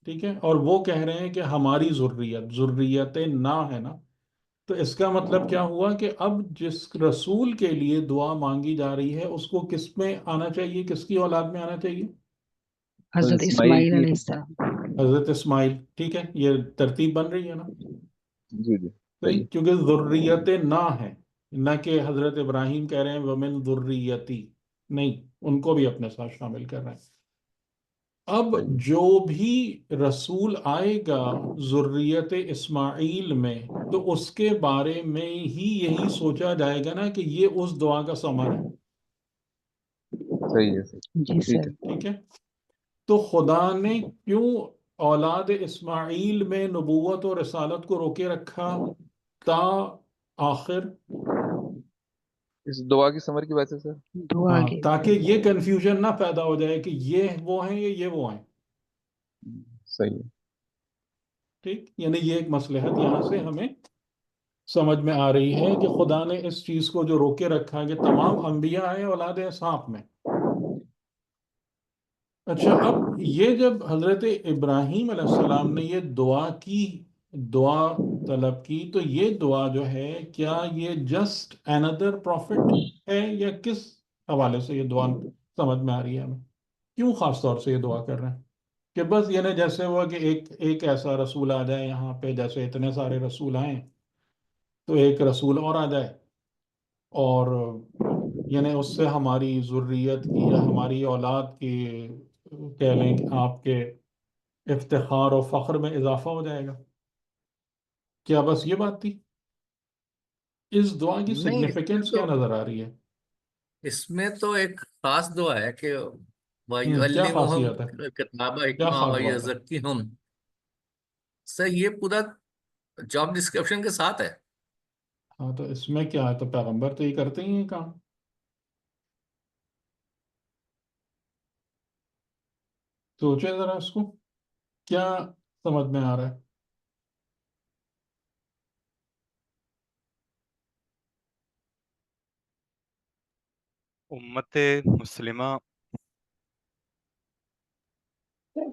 S1: ٹھیک ہے، اور وہ کہہ رہے ہیں کہ ہماری ضروریت نہ ہے نا، تو اس کا مطلب کیا ہوا کہ اب جس رسول کے لیے دعا مانگی جا رہی ہے اس کو کس میں آنا چاہیے، کس کی اولاد میں آنا چاہیے؟
S3: حضرت
S5: اسماعیل
S3: اسماعیل
S5: کی.
S3: علیہ السلام.
S1: حضرت اسماعیل. ٹھیک ہے، یہ ترتیب بن رہی ہے نا.
S5: جی جی
S1: صحیح،
S5: صحیح.
S1: کیونکہ ذریت نہ ہے، نہ کہ حضرت ابراہیم کہہ رہے ہیں ومن ذریتی، نہیں، ان کو بھی اپنے ساتھ شامل کر رہے ہیں. اب
S5: صحیح.
S1: جو بھی رسول آئے گا ذریت اسماعیل میں تو اس کے بارے میں ہی یہی سوچا جائے گا نا کہ یہ اس دعا کا ثمر ہے.
S5: صحیح ہے صحیح.
S3: جی
S5: ٹھیک
S3: سر.
S5: ہے.
S1: ٹھیک ہے. تو خدا نے کیوں اولاد اسماعیل میں نبوت اور رسالت کو روکے رکھا تا آخر؟
S5: اس دعا کی سمر کی وجہ سے سر.
S3: دعا
S1: ہاں،
S3: کے.
S1: تاکہ یہ کنفیوژن نہ پیدا ہو جائے کہ یہ وہ ہیں یا یہ وہ ہیں.
S5: صحیح ہے.
S1: ٹھیک، یعنی یہ ایک مصلحت یہاں سے ہمیں سمجھ میں آ رہی ہے کہ خدا نے اس چیز کو جو روکے رکھا ہے کہ تمام انبیاء ہیں اولاد اسحاق میں. اچھا، اب یہ جب حضرت ابراہیم علیہ السلام نے یہ دعا طلب کی تو یہ دعا جو ہے کیا یہ جسٹ another prophet ہے یا کس حوالے سے یہ دعا سمجھ میں آ رہی ہے ہمیں؟ کیوں خاص طور سے یہ دعا کر رہے ہیں کہ بس یعنی جیسے ہوا کہ ایک ایسا رسول آ جائے یہاں پہ، جیسے اتنے سارے رسول آئیں تو ایک رسول اور آ جائے اور یعنی اس سے ہماری ضروریت کی یا ہماری اولاد کی کہہ لیں کہ آپ کے افتخار و فخر میں اضافہ ہو جائے گا. کیا بس یہ بات تھی؟ اس دعا کی
S4: نہیں،
S1: سگنیفیکنس کیا نظر آ رہی ہے؟
S4: اس میں تو ایک خاص دعا ہے کہ
S1: کیا
S4: وَيُعَلِّمُهُمْ
S1: خاصیت ہے؟
S4: کتابہ
S1: کیا
S4: حکمہ
S1: خاص بات ہے؟
S4: وَيُزَكِّيهُمْ. سر یہ پورا جاب ڈسکرپشن کے ساتھ ہے.
S1: ہاں، تو اس میں کیا ہے؟ تو پیغمبر تو یہ کرتے ہی ہیں کام. سوچیں ذرا اس کو، کیا سمجھ میں آ رہا ہے؟
S7: امت مسلمہ.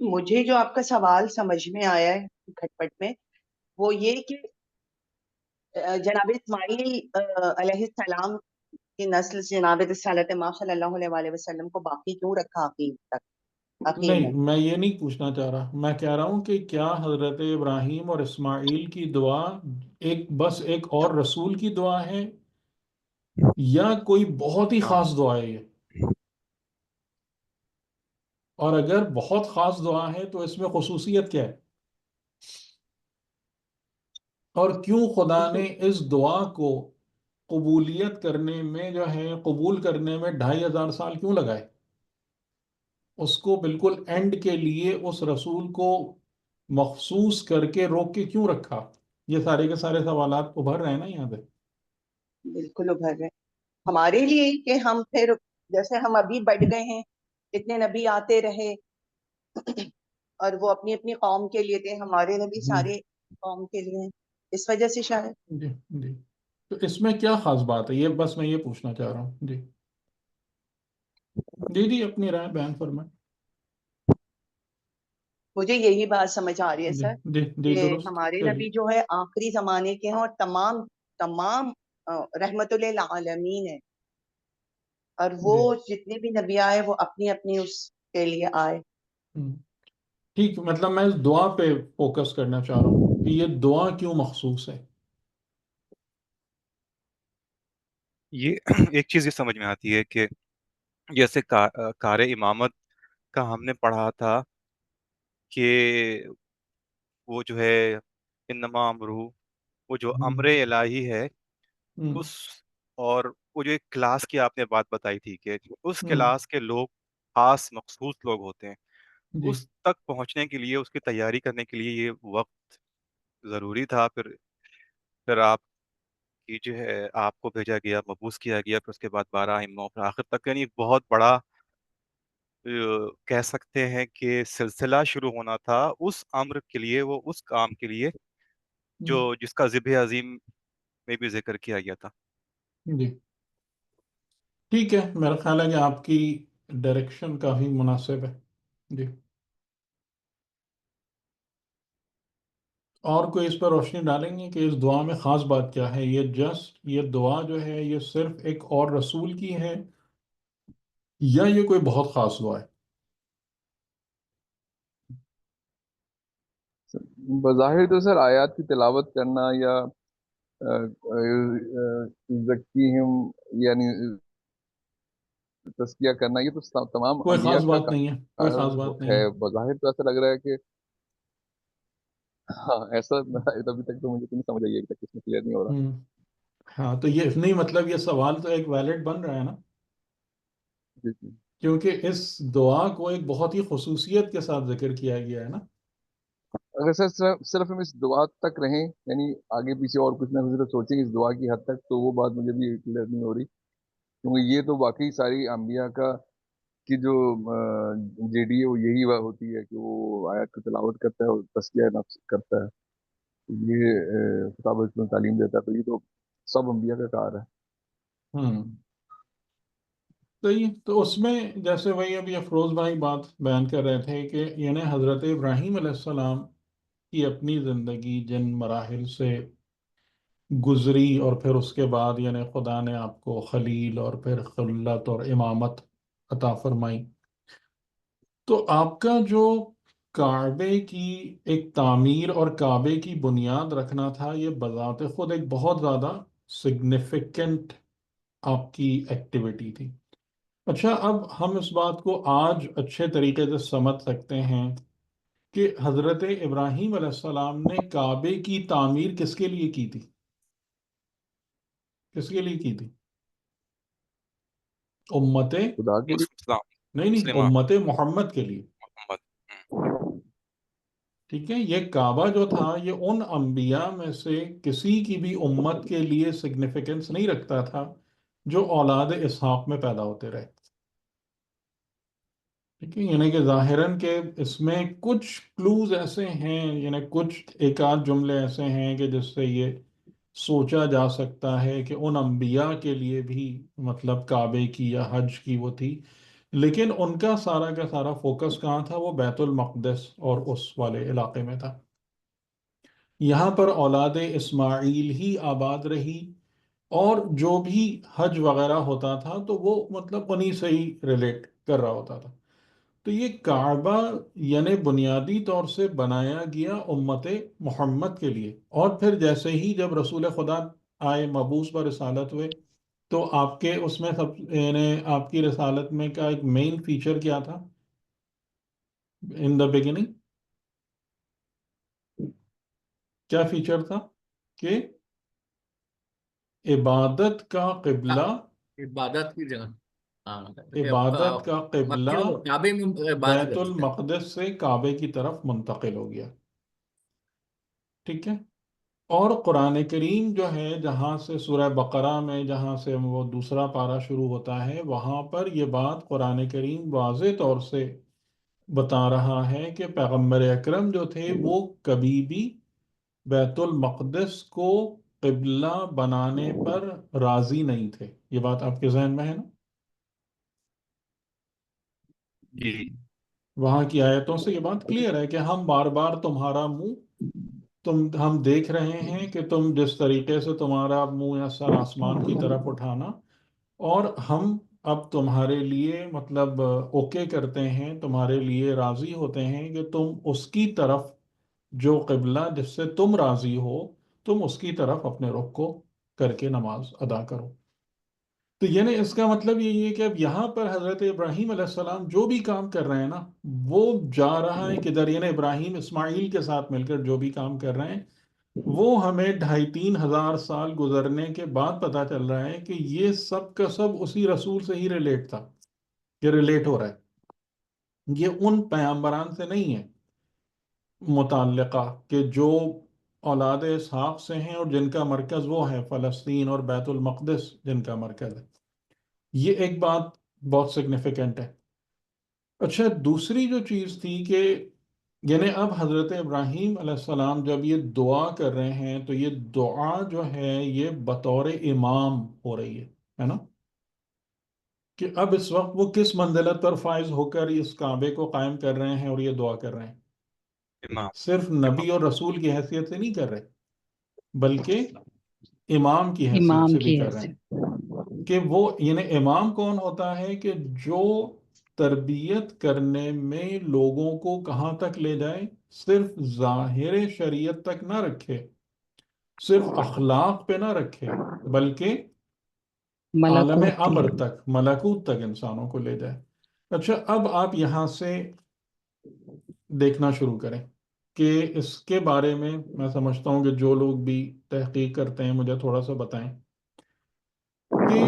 S2: مجھے جو آپ کا سوال سمجھ میں آیا ہے کھٹ پٹ میں وہ یہ کہ جناب اسماعیل علیہ السلام کی نسل سے جناب رسالت ماں صلی اللہ علیہ وآلہ وسلم کو باقی کیوں رکھا آخر تک، آخر میں؟
S1: نہیں، میں یہ نہیں پوچھنا چاہ رہا. میں کہہ رہا ہوں کہ کیا حضرت ابراہیم اور اسماعیل کی دعا بس ایک اور رسول کی دعا ہے یا کوئی بہت ہی خاص دعا ہے یہ؟ اور اگر بہت خاص دعا ہے تو اس میں خصوصیت کیا ہے؟ اور کیوں خدا نے اس دعا کو قبولیت کرنے میں جو ہے قبول کرنے میں 2500 سال کیوں لگائے؟ اس کو بالکل اینڈ کے لیے اس رسول کو مخصوص کر کے روک کے کیوں رکھا؟ یہ سارے کے سارے سوالات ابھر رہے ہیں نا یہاں سے؟
S2: بالکل ابھر رہے ہیں ہمارے لیے کہ ہم پھر جیسے ہم ابھی بڑھ گئے ہیں، اتنے نبی آتے رہے اور وہ اپنی اپنی قوم کے لیے تھے، ہمارے نبی سارے قوم کے لیے ہیں، اس وجہ سے شاید.
S1: جی جی. تو اس میں کیا خاص بات ہے، یہ بس میں یہ پوچھنا چاہ رہا ہوں. جی جی جی، اپنی رائے بیان فرمائیں.
S2: مجھے یہی بات سمجھ آ رہی ہے
S1: جی
S2: سر
S1: جی جی،
S2: کہ
S1: درست.
S2: ہمارے
S1: چلیے.
S2: نبی جو ہے آخری زمانے کے ہیں اور تمام تمام رحمت للعالمین ہیں، اور وہ
S1: جی.
S2: جتنے بھی نبی آئے وہ اپنی اپنی اس کے لیے آئے.
S1: ہم. ٹھیک، مطلب میں اس دعا پہ فوکس کرنا چاہ رہا ہوں کہ یہ دعا کیوں مخصوص ہے.
S7: یہ ایک چیز یہ سمجھ میں آتی ہے کہ جیسے کار امامت کا ہم نے پڑھا تھا کہ وہ جو ہے انما امرہ، وہ جو
S1: ہم.
S7: امر الہی ہے
S1: ہم.
S7: اس، اور وہ جو ایک کلاس کی آپ نے بات بتائی تھی کہ اس
S1: ہم.
S7: کلاس کے لوگ خاص مخصوص لوگ ہوتے ہیں،
S1: جی.
S7: اس تک پہنچنے کے لیے، اس کی تیاری کرنے کے لیے یہ وقت ضروری تھا. پھر آپ کی جو ہے آپ کو بھیجا گیا، مبعوث کیا گیا، پھر اس کے بعد 12 ائمہ، پھر آخر تک، یعنی ایک بہت بڑا کہہ سکتے ہیں کہ سلسلہ شروع ہونا تھا اس امر کے لیے، وہ اس کام کے لیے جو
S1: ہم.
S7: جس کا ذبح عظیم میں بھی ذکر کیا گیا تھا.
S1: جی ٹھیک ہے، میرا خیال ہے کہ آپ کی ڈائریکشن کافی مناسب ہے. جی. اور کوئی اس پر روشنی ڈالیں گے کہ اس دعا میں خاص بات کیا ہے؟ یہ دعا جو ہے یہ صرف ایک اور رسول کی ہے یا یہ کوئی بہت خاص دعا ہے؟
S5: بظاہر تو سر آیات کی تلاوت کرنا یا زکیہم، یعنی تزکیہ کرنا، یہ تو تمام
S1: کوئی
S5: انبیاء
S1: خاص
S5: کا
S1: بات نہیں ہے، کوئی خاص بات نہیں
S5: ہے.
S1: ہے.
S5: بظاہر تو ایسا لگ رہا ہے کہ ہاں ایسا ابھی تک تو مجھے تو نہیں سمجھ آئی، ابھی تک اس میں کلیئر نہیں ہو رہا.
S1: ہم. ہاں تو یہ نہیں، مطلب یہ سوال تو ایک ویلڈ بن رہا ہے نا،
S5: جی جی.
S1: کیونکہ اس دعا کو ایک بہت ہی خصوصیت کے ساتھ ذکر کیا گیا ہے نا.
S5: اگر سر صرف ہم اس دعا تک رہیں، یعنی آگے پیچھے اور کچھ نہ کچھ سوچیں اس دعا کی حد تک، تو وہ بات مجھے بھی کلیئر نہیں ہو رہی، کیونکہ یہ تو واقعی ساری انبیاء کی جو جے ڈی ہے وہ یہی ہوتی ہے کہ وہ آیات کی تلاوت کرتا ہے اور تزکیہ نفس کرتا ہے. یہ خطاب میں تعلیم دیتا ہے، تو یہ تو سب انبیاء کا کار ہے.
S1: ہم. صحیح. تو اس میں جیسے وہی ابھی افروز بھائی بات بیان کر رہے تھے کہ یعنی حضرت ابراہیم علیہ السلام کی اپنی زندگی جن مراحل سے گزری، اور پھر اس کے بعد یعنی خدا نے آپ کو خلیل اور پھر خلت اور امامت عطا فرمائی، تو آپ کا جو کعبے کی ایک تعمیر اور کعبے کی بنیاد رکھنا تھا، یہ بذات خود ایک بہت زیادہ سگنیفیکنٹ آپ کی ایکٹیویٹی تھی. اچھا، اب ہم اس بات کو آج اچھے طریقے سے سمجھ سکتے ہیں کہ حضرت ابراہیم علیہ السلام نے کعبے کی تعمیر کس کے لیے کی تھی؟ کس کے لیے کی تھی؟ امت
S5: خدا کے لیے.
S7: اسلام،
S1: نہیں نہیں،
S7: مسلمان،
S1: امت محمد کے لیے.
S7: محمد.
S1: ٹھیک ہے، یہ کعبہ جو تھا یہ ان انبیاء میں سے کسی کی بھی امت کے لیے سگنیفیکنس نہیں رکھتا تھا جو اولاد اسحاق میں پیدا ہوتے رہے. ٹھیک ہے، یعنی کہ ظاہراً کہ اس میں کچھ کلوز ایسے ہیں، یعنی کچھ ایک آدھ جملے ایسے ہیں کہ جس سے یہ سوچا جا سکتا ہے کہ ان انبیاء کے لیے بھی مطلب کعبے کی یا حج کی وہ تھی، لیکن ان کا سارا فوکس کہاں تھا؟ وہ بیت المقدس اور اس والے علاقے میں تھا. یہاں پر اولاد اسماعیل ہی آباد رہی، اور جو بھی حج وغیرہ ہوتا تھا تو وہ مطلب انہی سے ہی ریلیٹ کر رہا ہوتا تھا. تو یہ کعبہ یعنی بنیادی طور سے بنایا گیا امت محمد کے لیے، اور پھر جیسے ہی جب رسول خدا آئے، مبعوث پر رسالت ہوئے، تو آپ کے اس میں یعنی آپ کی رسالت میں کا ایک مین فیچر کیا تھا ان دا بگننگ؟ کیا فیچر تھا؟ کہ عبادت کا قبلہ،
S4: عبادت کی جگہ، ہاں،
S1: عبادت کا قبلہ
S4: مکے میں کعبے میں عبادت
S1: بیت
S4: کرتے تھے.
S1: المقدس سے کعبے کی طرف منتقل ہو گیا. ٹھیک ہے، اور قرآن کریم جو ہے جہاں سے سورہ بقرہ میں جہاں سے وہ دوسرا پارہ شروع ہوتا ہے وہاں پر یہ بات قرآن کریم واضح طور سے بتا رہا ہے کہ پیغمبر اکرم جو تھے وہ کبھی بھی بیت المقدس کو قبلہ بنانے پر راضی نہیں تھے. یہ بات آپ کے ذہن میں ہے نا؟
S7: جی
S1: وہاں کی آیتوں سے یہ بات کلیئر ہے کہ ہم بار بار تمہارا منہ ہم دیکھ رہے ہیں کہ تم جس طریقے سے تمہارا منہ یا سر آسمان کی طرف اٹھانا، اور ہم اب تمہارے لیے مطلب اوکے کرتے ہیں، تمہارے لیے راضی ہوتے ہیں کہ تم اس کی طرف جو قبلہ جس سے تم راضی ہو تم اس کی طرف اپنے رخ کو کر کے نماز ادا کرو. تو یعنی اس کا مطلب یہی ہے کہ اب یہاں پر حضرت ابراہیم علیہ السلام جو بھی کام کر رہے ہیں نا وہ جا رہا ہے کدھر، یعنی ابراہیم اسماعیل کے ساتھ مل کر جو بھی کام کر رہے ہیں وہ ہمیں 2500 3,000 سال گزرنے کے بعد پتا چل رہا ہے کہ یہ سب کا سب اسی رسول سے ہی ریلیٹ تھا. یہ ریلیٹ ہو رہا ہے، یہ ان پیامبران سے نہیں ہے متعلقہ کہ جو اولاد اسحاق سے ہیں اور جن کا مرکز وہ ہے فلسطین اور بیت المقدس جن کا مرکز ہے. یہ ایک بات بہت سگنیفیکنٹ ہے. اچھا، دوسری جو چیز تھی کہ یعنی اب حضرت ابراہیم علیہ السلام جب یہ دعا کر رہے ہیں تو یہ دعا جو ہے یہ بطور امام ہو رہی ہے نا، کہ اب اس وقت وہ کس منزلت پر فائز ہو کر اس کعبے کو قائم کر رہے ہیں اور یہ دعا کر رہے ہیں.
S7: امام
S1: صرف
S7: امام
S1: نبی اور رسول کی حیثیت سے نہیں کر رہے بلکہ امام کی حیثیت
S3: امام
S1: سے بھی
S3: کی
S1: کر رہے ہیں.
S3: حیثیت.
S1: کہ وہ یعنی امام کون ہوتا ہے کہ جو تربیت کرنے میں لوگوں کو کہاں تک لے جائے، صرف ظاہر شریعت تک نہ رکھے، صرف اخلاق پہ نہ رکھے، بلکہ عالم
S3: ملکوت کی.
S1: امر تک، ملکوت تک انسانوں کو لے جائے. اچھا، اب آپ یہاں سے دیکھنا شروع کریں کہ اس کے بارے میں سمجھتا ہوں کہ جو لوگ بھی تحقیق کرتے ہیں مجھے تھوڑا سا بتائیں کہ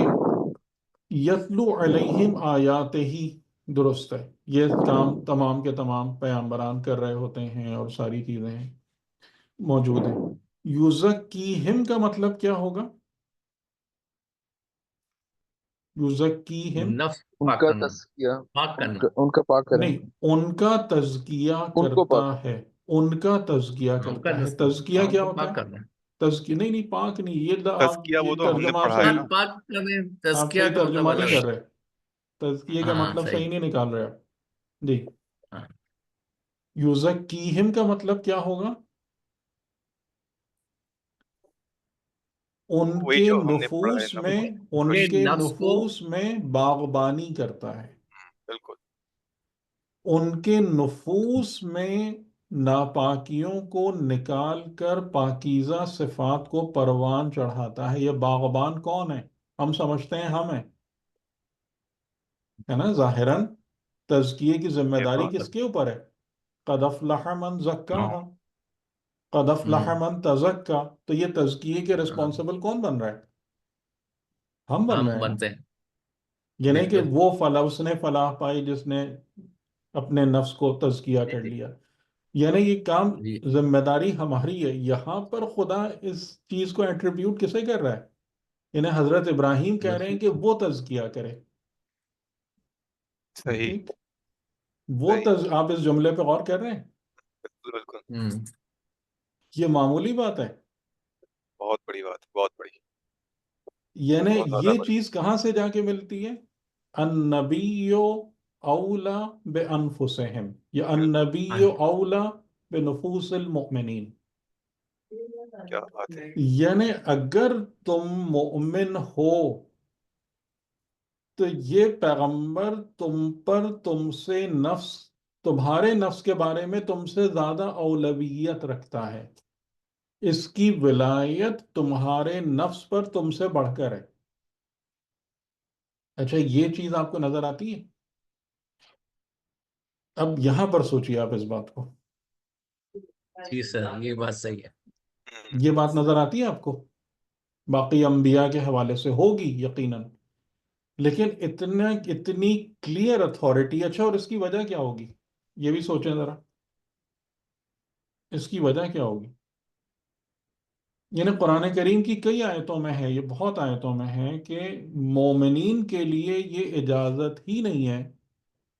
S1: یتلو علیہم آیات ہی درست ہے، یہ کام تمام کے تمام پیامبران کر رہے ہوتے ہیں اور ساری چیزیں موجود ہیں. یوزکیہم کا مطلب کیا ہوگا؟ یوزکیہم
S4: نفس
S5: ان
S4: پاک
S5: کا
S4: کرنا،
S5: تزکیہ،
S4: پاک
S5: ان
S4: کرنا.
S5: کا ان کا پاک کریں،
S1: نہیں، ان کا تزکیہ
S5: ان کو
S1: کرتا
S5: پاک.
S1: ہے. ان کا تزکیہ
S4: ان کا
S1: کرتا ہے. تزکیہ
S4: ہاں، ان
S1: کیا
S4: کو
S1: ہوتا
S4: پاک
S1: ہے؟
S4: کرنا.
S1: تزکیہ نہیں نہیں، پاک نہیں، یہ آپ
S7: تزکیہ وہ
S1: یہ
S7: تو ہم نے
S1: ترجمہ آپ
S7: پڑھا ہے
S1: صحیح
S7: نا.
S4: پاک کرنے،
S1: آپ
S4: تزکیہ
S1: صحیح
S4: کا مطلب
S1: ترجمہ نہیں
S4: الگ
S1: کر
S4: ہے.
S1: رہے. تزکیے کا
S4: ہاں
S1: مطلب
S4: صحیح.
S1: صحیح نہیں نکال رہے آپ. جی،
S4: ہاں.
S1: یوزکیہم کا مطلب کیا ہوگا؟ ان
S7: وہی
S1: کے
S7: جو ہم نے پڑھا ہے
S1: نفوس
S7: نا،
S1: میں ان
S4: اپنے
S1: کے
S4: نفس کو،
S1: نفوس میں باغبانی کرتا ہے.
S7: بالکل.
S1: ان کے نفوس میں ناپاکیوں کو نکال کر پاکیزہ صفات کو پروان چڑھاتا ہے. یہ باغبان کون ہے؟ ہم سمجھتے ہیں ہم ہیں، ہے نا. ظاہراً تزکیے کی ذمہ
S7: یہ
S1: داری
S7: بات
S1: کس کے اوپر ہے؟ قد افلح من
S7: ہاں
S1: زکاہا، قد افلح
S4: ہم
S1: من تزکا. تو یہ تزکیے کے
S4: ہاں،
S1: رسپانسبل کون بن رہا ہے؟ ہم بن رہے
S4: ہم
S1: ہیں نا.
S4: بنتے ہیں.
S1: یعنی کہ
S4: بالکل.
S1: وہ فلاح اس نے فلاح پائی جس نے اپنے نفس کو تزکیہ
S4: جی
S1: کر
S4: جی
S1: لیا. یعنی یہ کام
S4: جی.
S1: ذمہ داری ہماری ہے. یہاں پر خدا اس چیز کو ایٹریبیوٹ کسے کر رہا ہے؟ یعنی حضرت ابراہیم کہہ رہے ہیں کہ وہ تزکیہ کرے.
S7: صحیح
S1: ٹھیک، وہ
S7: صحیح.
S1: آپ اس جملے پہ غور کر رہے ہیں؟
S7: بالکل بالکل.
S4: ہم.
S1: یہ معمولی بات ہے.
S7: بہت بڑی بات، بہت بڑی،
S1: یعنی
S7: بہت زیادہ
S1: یہ
S7: بڑی.
S1: چیز کہاں سے جا کے ملتی ہے؟ النبی اولا بانفسہم، یا
S7: بالکل.
S1: النبی
S4: ہاں.
S1: اولا بنفوس المؤمنین.
S7: کیا بات ہے.
S1: یعنی اگر تم مؤمن ہو تو یہ پیغمبر تم پر، تم سے نفس، تمہارے نفس کے بارے میں تم سے زیادہ اولویت رکھتا ہے. اس کی ولایت تمہارے نفس پر تم سے بڑھ کر ہے. اچھا، یہ چیز آپ کو نظر آتی ہے؟ اب یہاں پر سوچیے آپ اس بات کو.
S4: جی سر، یہ بات صحیح ہے.
S1: یہ بات نظر آتی ہے آپ کو؟ باقی انبیاء کے حوالے سے ہوگی یقیناً، لیکن اتنی کلیئر اتھارٹی. اچھا، اور اس کی وجہ کیا ہوگی؟ یہ بھی سوچیں ذرا، اس کی وجہ کیا ہوگی؟ یعنی قرآن کریم کی کئی آیتوں میں ہے، یہ بہت آیتوں میں ہے کہ مومنین کے لیے یہ اجازت ہی نہیں ہے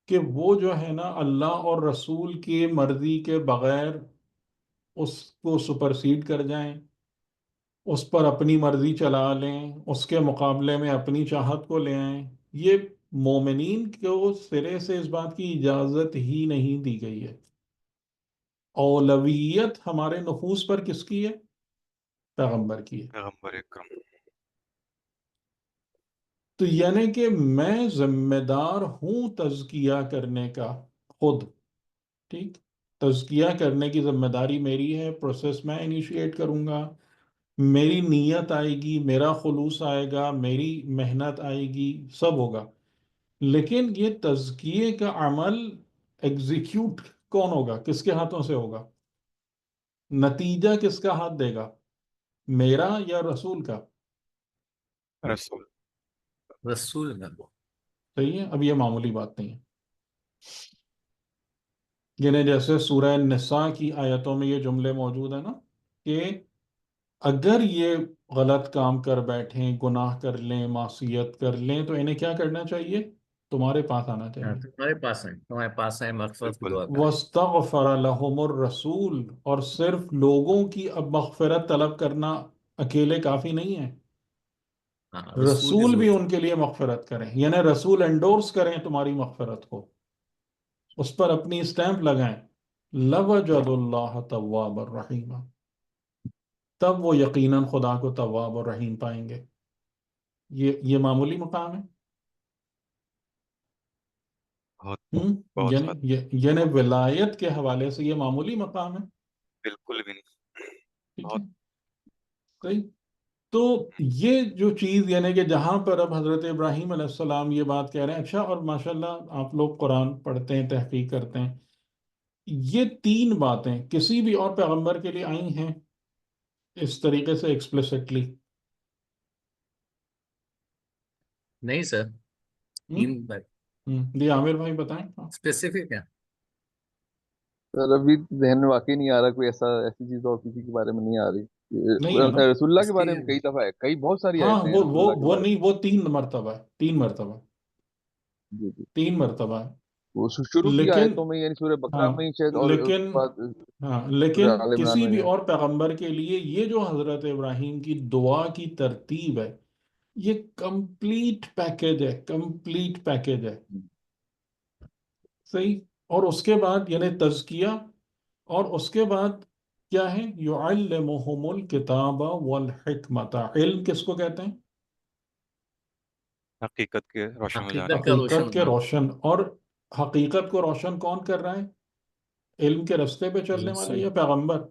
S1: کہ وہ جو ہے نا اللہ اور رسول کی مرضی کے بغیر اس کو سپرسیڈ کر جائیں، اس پر اپنی مرضی چلا لیں، اس کے مقابلے میں اپنی چاہت کو لے آئیں۔ یہ مومنین کو سرے سے اس بات کی اجازت ہی نہیں دی گئی ہے۔ اولویت ہمارے نفوس پر کس کی ہے؟ پیغمبر کی ہے۔
S7: پیغمبر اکرم
S1: تو یعنی کہ میں ذمہ دار ہوں تزکیہ کرنے کا خود، ٹھیک؟ تزکیہ کرنے کی ذمہ داری میری ہے، پروسیس میں انیشیٹ کروں گا، میری نیت آئے گی، میرا خلوص آئے گا، میری محنت آئے گی، سب ہوگا۔ لیکن یہ تزکیے کا عمل ایگزیکیوٹ کون ہوگا؟ کس کے ہاتھوں سے ہوگا؟ نتیجہ کس کا ہاتھ دے گا؟ میرا یا رسول کا؟
S7: رسول
S4: رسول کا۔
S1: صحیح ہے؟ اب یہ معمولی بات نہیں ہے۔ یعنی جیسے سورہ نساء کی آیتوں میں یہ جملے موجود ہیں نا کہ اگر یہ غلط کام کر بیٹھیں، گناہ کر لیں، معصیت کر لیں، تو انہیں کیا کرنا چاہیے؟ تمہارے پاس آنا
S4: ہاں،
S1: چاہیے۔
S4: تمہارے پاس ہیں مغفرت کی
S7: بالکل
S4: دعا کریں۔
S1: وَاسْتَغْفَرَ لَهُمُ الرَّسُولُ، اور صرف لوگوں کی اب مغفرت طلب کرنا اکیلے کافی نہیں ہے،
S4: ہاں، رسول کی
S1: رسول بھی
S4: ضرورت
S1: ان کے لیے مغفرت کریں، یعنی رسول انڈورس کریں تمہاری مغفرت کو، اس پر اپنی اسٹیمپ لگائیں۔ لَوَجَدُ اللَّهَ تَوَّابًا رَحِيمًا، تب وہ یقیناً خدا کو تواب اور رحیم پائیں گے۔ یہ معمولی مقام ہے۔
S7: بہت
S1: ہم
S7: بہت
S1: یعنی
S7: زیادہ
S1: یعنی
S7: بہت
S1: ولایت کے حوالے سے یہ معمولی مقام ہے۔
S7: بالکل بھی نہیں
S1: ٹھیک ہے،
S7: بہت
S1: صحیح۔ تو یہ جو چیز یعنی کہ جہاں پر اب حضرت ابراہیم علیہ السلام یہ بات کہہ رہے ہیں، اچھا، اور ماشاءاللہ آپ لوگ قرآن پڑھتے ہیں، تحقیق کرتے ہیں، یہ تین باتیں کسی بھی اور پیغمبر کے لیے آئی ہیں اس طریقے سے ایکسپلیسٹلی؟
S4: نہیں سر، تین بات
S1: جی عامر بھائی بتائیں۔
S4: اسپیسیفک ہے۔
S5: سر ابھی ذہن میں واقعی نہیں آ رہا کوئی ایسی چیز اور کسی کے بارے میں نہیں آ رہی۔
S1: نہیں ہے نا؟
S5: رسول اللہ
S4: اس
S5: کے
S4: کی
S5: بارے میں کئی دفعہ ہے، کئی بہت ساری
S1: ہاں،
S5: آیتیں ہیں
S1: وہ
S5: رسول
S1: وہ
S5: اللہ کے
S1: وہ
S5: بارے
S1: نہیں، وہ 3 مرتبہ ہے، 3 مرتبہ،
S5: میں۔ جی جی،
S1: 3 مرتبہ ہے۔
S5: وہ شروع کی
S1: لیکن
S5: آیتوں میں یعنی سورہ بقرہ
S1: ہاں
S5: میں ہی شاید، اور اس
S1: لیکن
S5: کے بعد
S1: ہاں
S5: سورہ
S1: لیکن
S5: آل عمران
S1: کسی
S5: میں
S1: بھی
S5: ہے۔
S1: اور پیغمبر کے لیے یہ جو حضرت ابراہیم کی دعا کی ترتیب ہے، یہ کمپلیٹ پیکج ہے، کمپلیٹ پیکج ہے، صحیح۔ اور اس کے بعد یعنی تزکیہ، اور اس کے بعد کیا ہے؟ یعلمہم الکتاب والحکمت، علم کس کو کہتے ہیں؟
S7: حقیقت کے روشن ہو جانے
S4: حقیقت کا روشن
S1: حقیقت کے
S4: ہونا۔
S1: روشن، اور حقیقت کو روشن کون کر رہا ہے؟ علم کے رستے پہ چلنے والا
S4: رسول،
S1: یا پیغمبر؟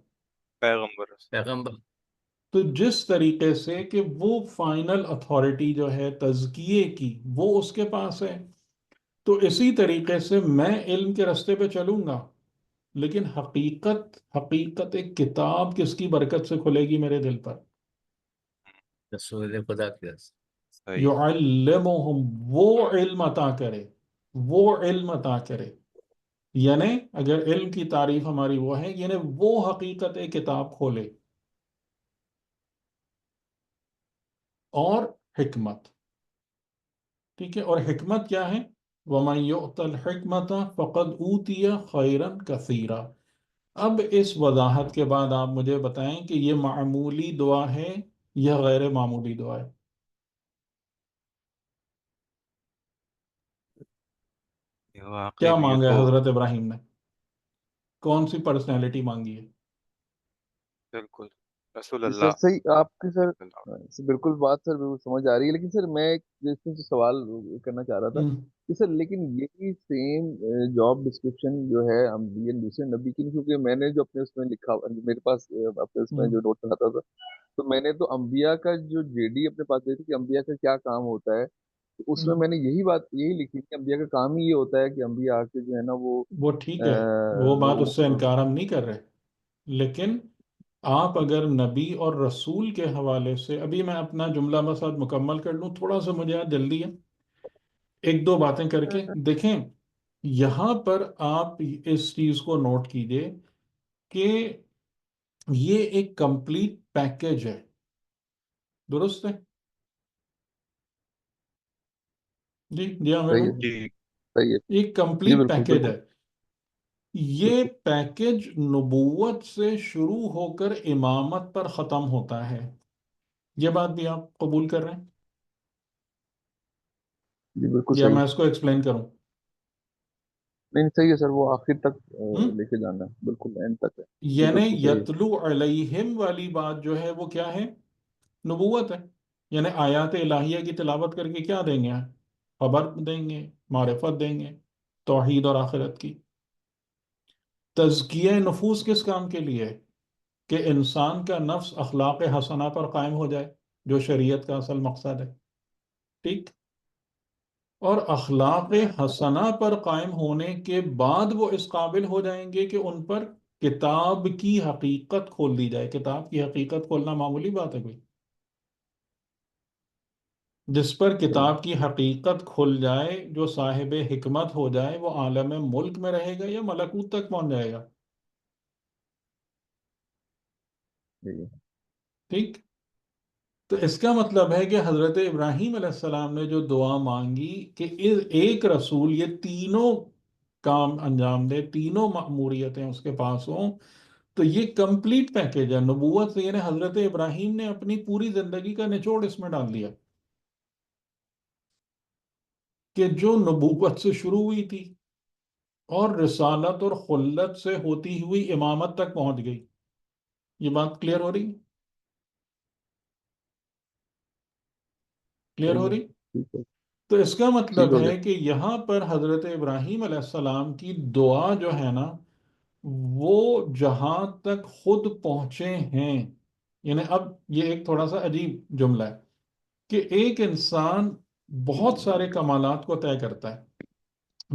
S7: پیغمبر
S4: پیغمبر۔
S1: تو جس طریقے سے کہ وہ فائنل اتھارٹی جو ہے تزکیے کی وہ اس کے پاس ہے، تو اسی طریقے سے میں علم کے رستے پہ چلوں گا، لیکن حقیقت ایک کتاب کس کی برکت سے کھلے گی میرے دل پر؟
S4: رسول خدا کی رسول۔
S7: صحیح
S1: یعلمہم، وہ علم عطا کرے، وہ علم عطا کرے، یعنی اگر علم کی تعریف ہماری وہ ہے، یعنی وہ حقیقت کتاب کھولے، اور حکمت، ٹھیک ہے۔ اور حکمت کیا ہے؟ وَمَن يُؤْتَ الْحِكْمَةَ فَقَدْ أُوتِيَ خَيْرًا كَثِيرًا۔ اب اس وضاحت کے بعد آپ مجھے بتائیں کہ یہ معمولی دعا ہے یا غیر معمولی دعا ہے؟
S7: یہ واقعی
S1: کیا
S7: یہ
S1: مانگا
S7: تو
S1: ہے حضرت ابراہیم نے؟ کون سی پرسنالٹی مانگی ہے؟
S7: بالکل رسول
S5: سر
S7: اللہ
S5: صحیح آپ کی سر،
S7: صلی اللہ
S5: بالکل بات سر بالکل سمجھ آ رہی ہے، لیکن سر میں ایک اس میں جو سوال کرنا چاہ رہا تھا
S1: ہم،
S5: کہ سر لیکن یہی سیم جاب ڈسکرپشن جو ہے دوسرے نبی کی نہیں، کیونکہ میں نے جو اپنے اس میں لکھا میرے پاس اپنے اس میں
S1: ہم،
S5: جو نوٹ بناتا تھا، تو میں نے تو انبیاء کا جو JD اپنے پاس دیکھی کہ انبیاء کا کیا کام ہوتا ہے، تو اس
S1: ہم۔
S5: میں نے یہی لکھی کہ انبیاء کا کام ہی یہ ہوتا ہے کہ انبیاء آ کے جو ہے نا وہ
S1: وہ ٹھیک ہے، وہ بات
S5: لوگوں
S1: اس سے
S5: کو
S1: انکار ہم نہیں کر رہے، لیکن آپ اگر نبی اور رسول کے حوالے سے، ابھی میں اپنا جملہ بس آج مکمل کر لوں، تھوڑا سا مجھے آج جلدی ہے، ایک دو باتیں کر کے دیکھیں۔ یہاں پر آپ اس چیز کو نوٹ کیجئے کہ یہ ایک کمپلیٹ پیکج ہے، درست ہے؟ جی جی عامر
S5: صحیح
S1: بھائی،
S5: ہے
S7: جی
S5: صحیح ہے
S1: ایک
S5: جی
S1: کمپلیٹ
S5: بالکل
S1: پیکج
S5: بالکل
S1: ہے یہ۔
S5: بالکل
S1: پیکج نبوت سے شروع ہو کر امامت پر ختم ہوتا ہے، یہ بات بھی آپ قبول کر رہے ہیں
S5: جی بالکل
S1: یا
S5: صحیح
S1: میں اس کو ایکسپلین کروں؟
S5: نہیں صحیح ہے سر وہ آخر تک
S1: ہم؟
S5: لے کے جانا ہے بالکل اینڈ تک ہے جی
S1: یعنی
S5: بالکل صحیح ہے
S1: یتلو علیہم والی بات جو ہے وہ کیا ہے؟ نبوت ہے، یعنی آیات الہیہ کی تلاوت کر کے کیا دیں گے؟ خبر دیں گے، معرفت دیں گے توحید اور آخرت کی۔ تزکیہ نفوس کس کام کے لیے ہے؟ کہ انسان کا نفس اخلاق حسنہ پر قائم ہو جائے، جو شریعت کا اصل مقصد ہے، ٹھیک؟ اور اخلاق حسنہ پر قائم ہونے کے بعد وہ اس قابل ہو جائیں گے کہ ان پر کتاب کی حقیقت کھول دی جائے۔ کتاب کی حقیقت کھولنا معمولی بات ہے کوئی؟ جس پر
S5: صحیح
S1: کتاب کی حقیقت کھل جائے، جو صاحب حکمت ہو جائے، وہ عالم ملک میں رہے گا یا ملکوت تک پہنچ جائے گا؟
S5: صحیح ہے
S1: ٹھیک؟ تو اس کا مطلب ہے کہ حضرت ابراہیم علیہ السلام نے جو دعا مانگی کہ ایک رسول یہ تینوں کام انجام دے، تینوں مأموریتیں اس کے پاس ہوں، تو یہ کمپلیٹ پیکج ہے نبوت سے۔ یعنی حضرت ابراہیم نے اپنی پوری زندگی کا نچوڑ اس میں ڈال دیا کہ جو نبوت سے شروع ہوئی تھی اور رسالت اور خلت سے ہوتی ہوئی امامت تک پہنچ گئی۔ یہ بات کلیئر ہو رہی؟ کلیئر
S5: صحیح
S1: ہو
S5: ہے
S1: رہی؟
S5: ٹھیک ہے
S1: تو اس کا
S5: ٹھیک
S1: مطلب
S5: ہو
S1: ہے
S5: گیا
S1: کہ یہاں پر حضرت ابراہیم علیہ السلام کی دعا جو ہے نا، وہ جہاں تک خود پہنچے ہیں، یعنی اب یہ ایک تھوڑا سا عجیب جملہ ہے کہ ایک انسان بہت سارے کمالات کو طے کرتا ہے،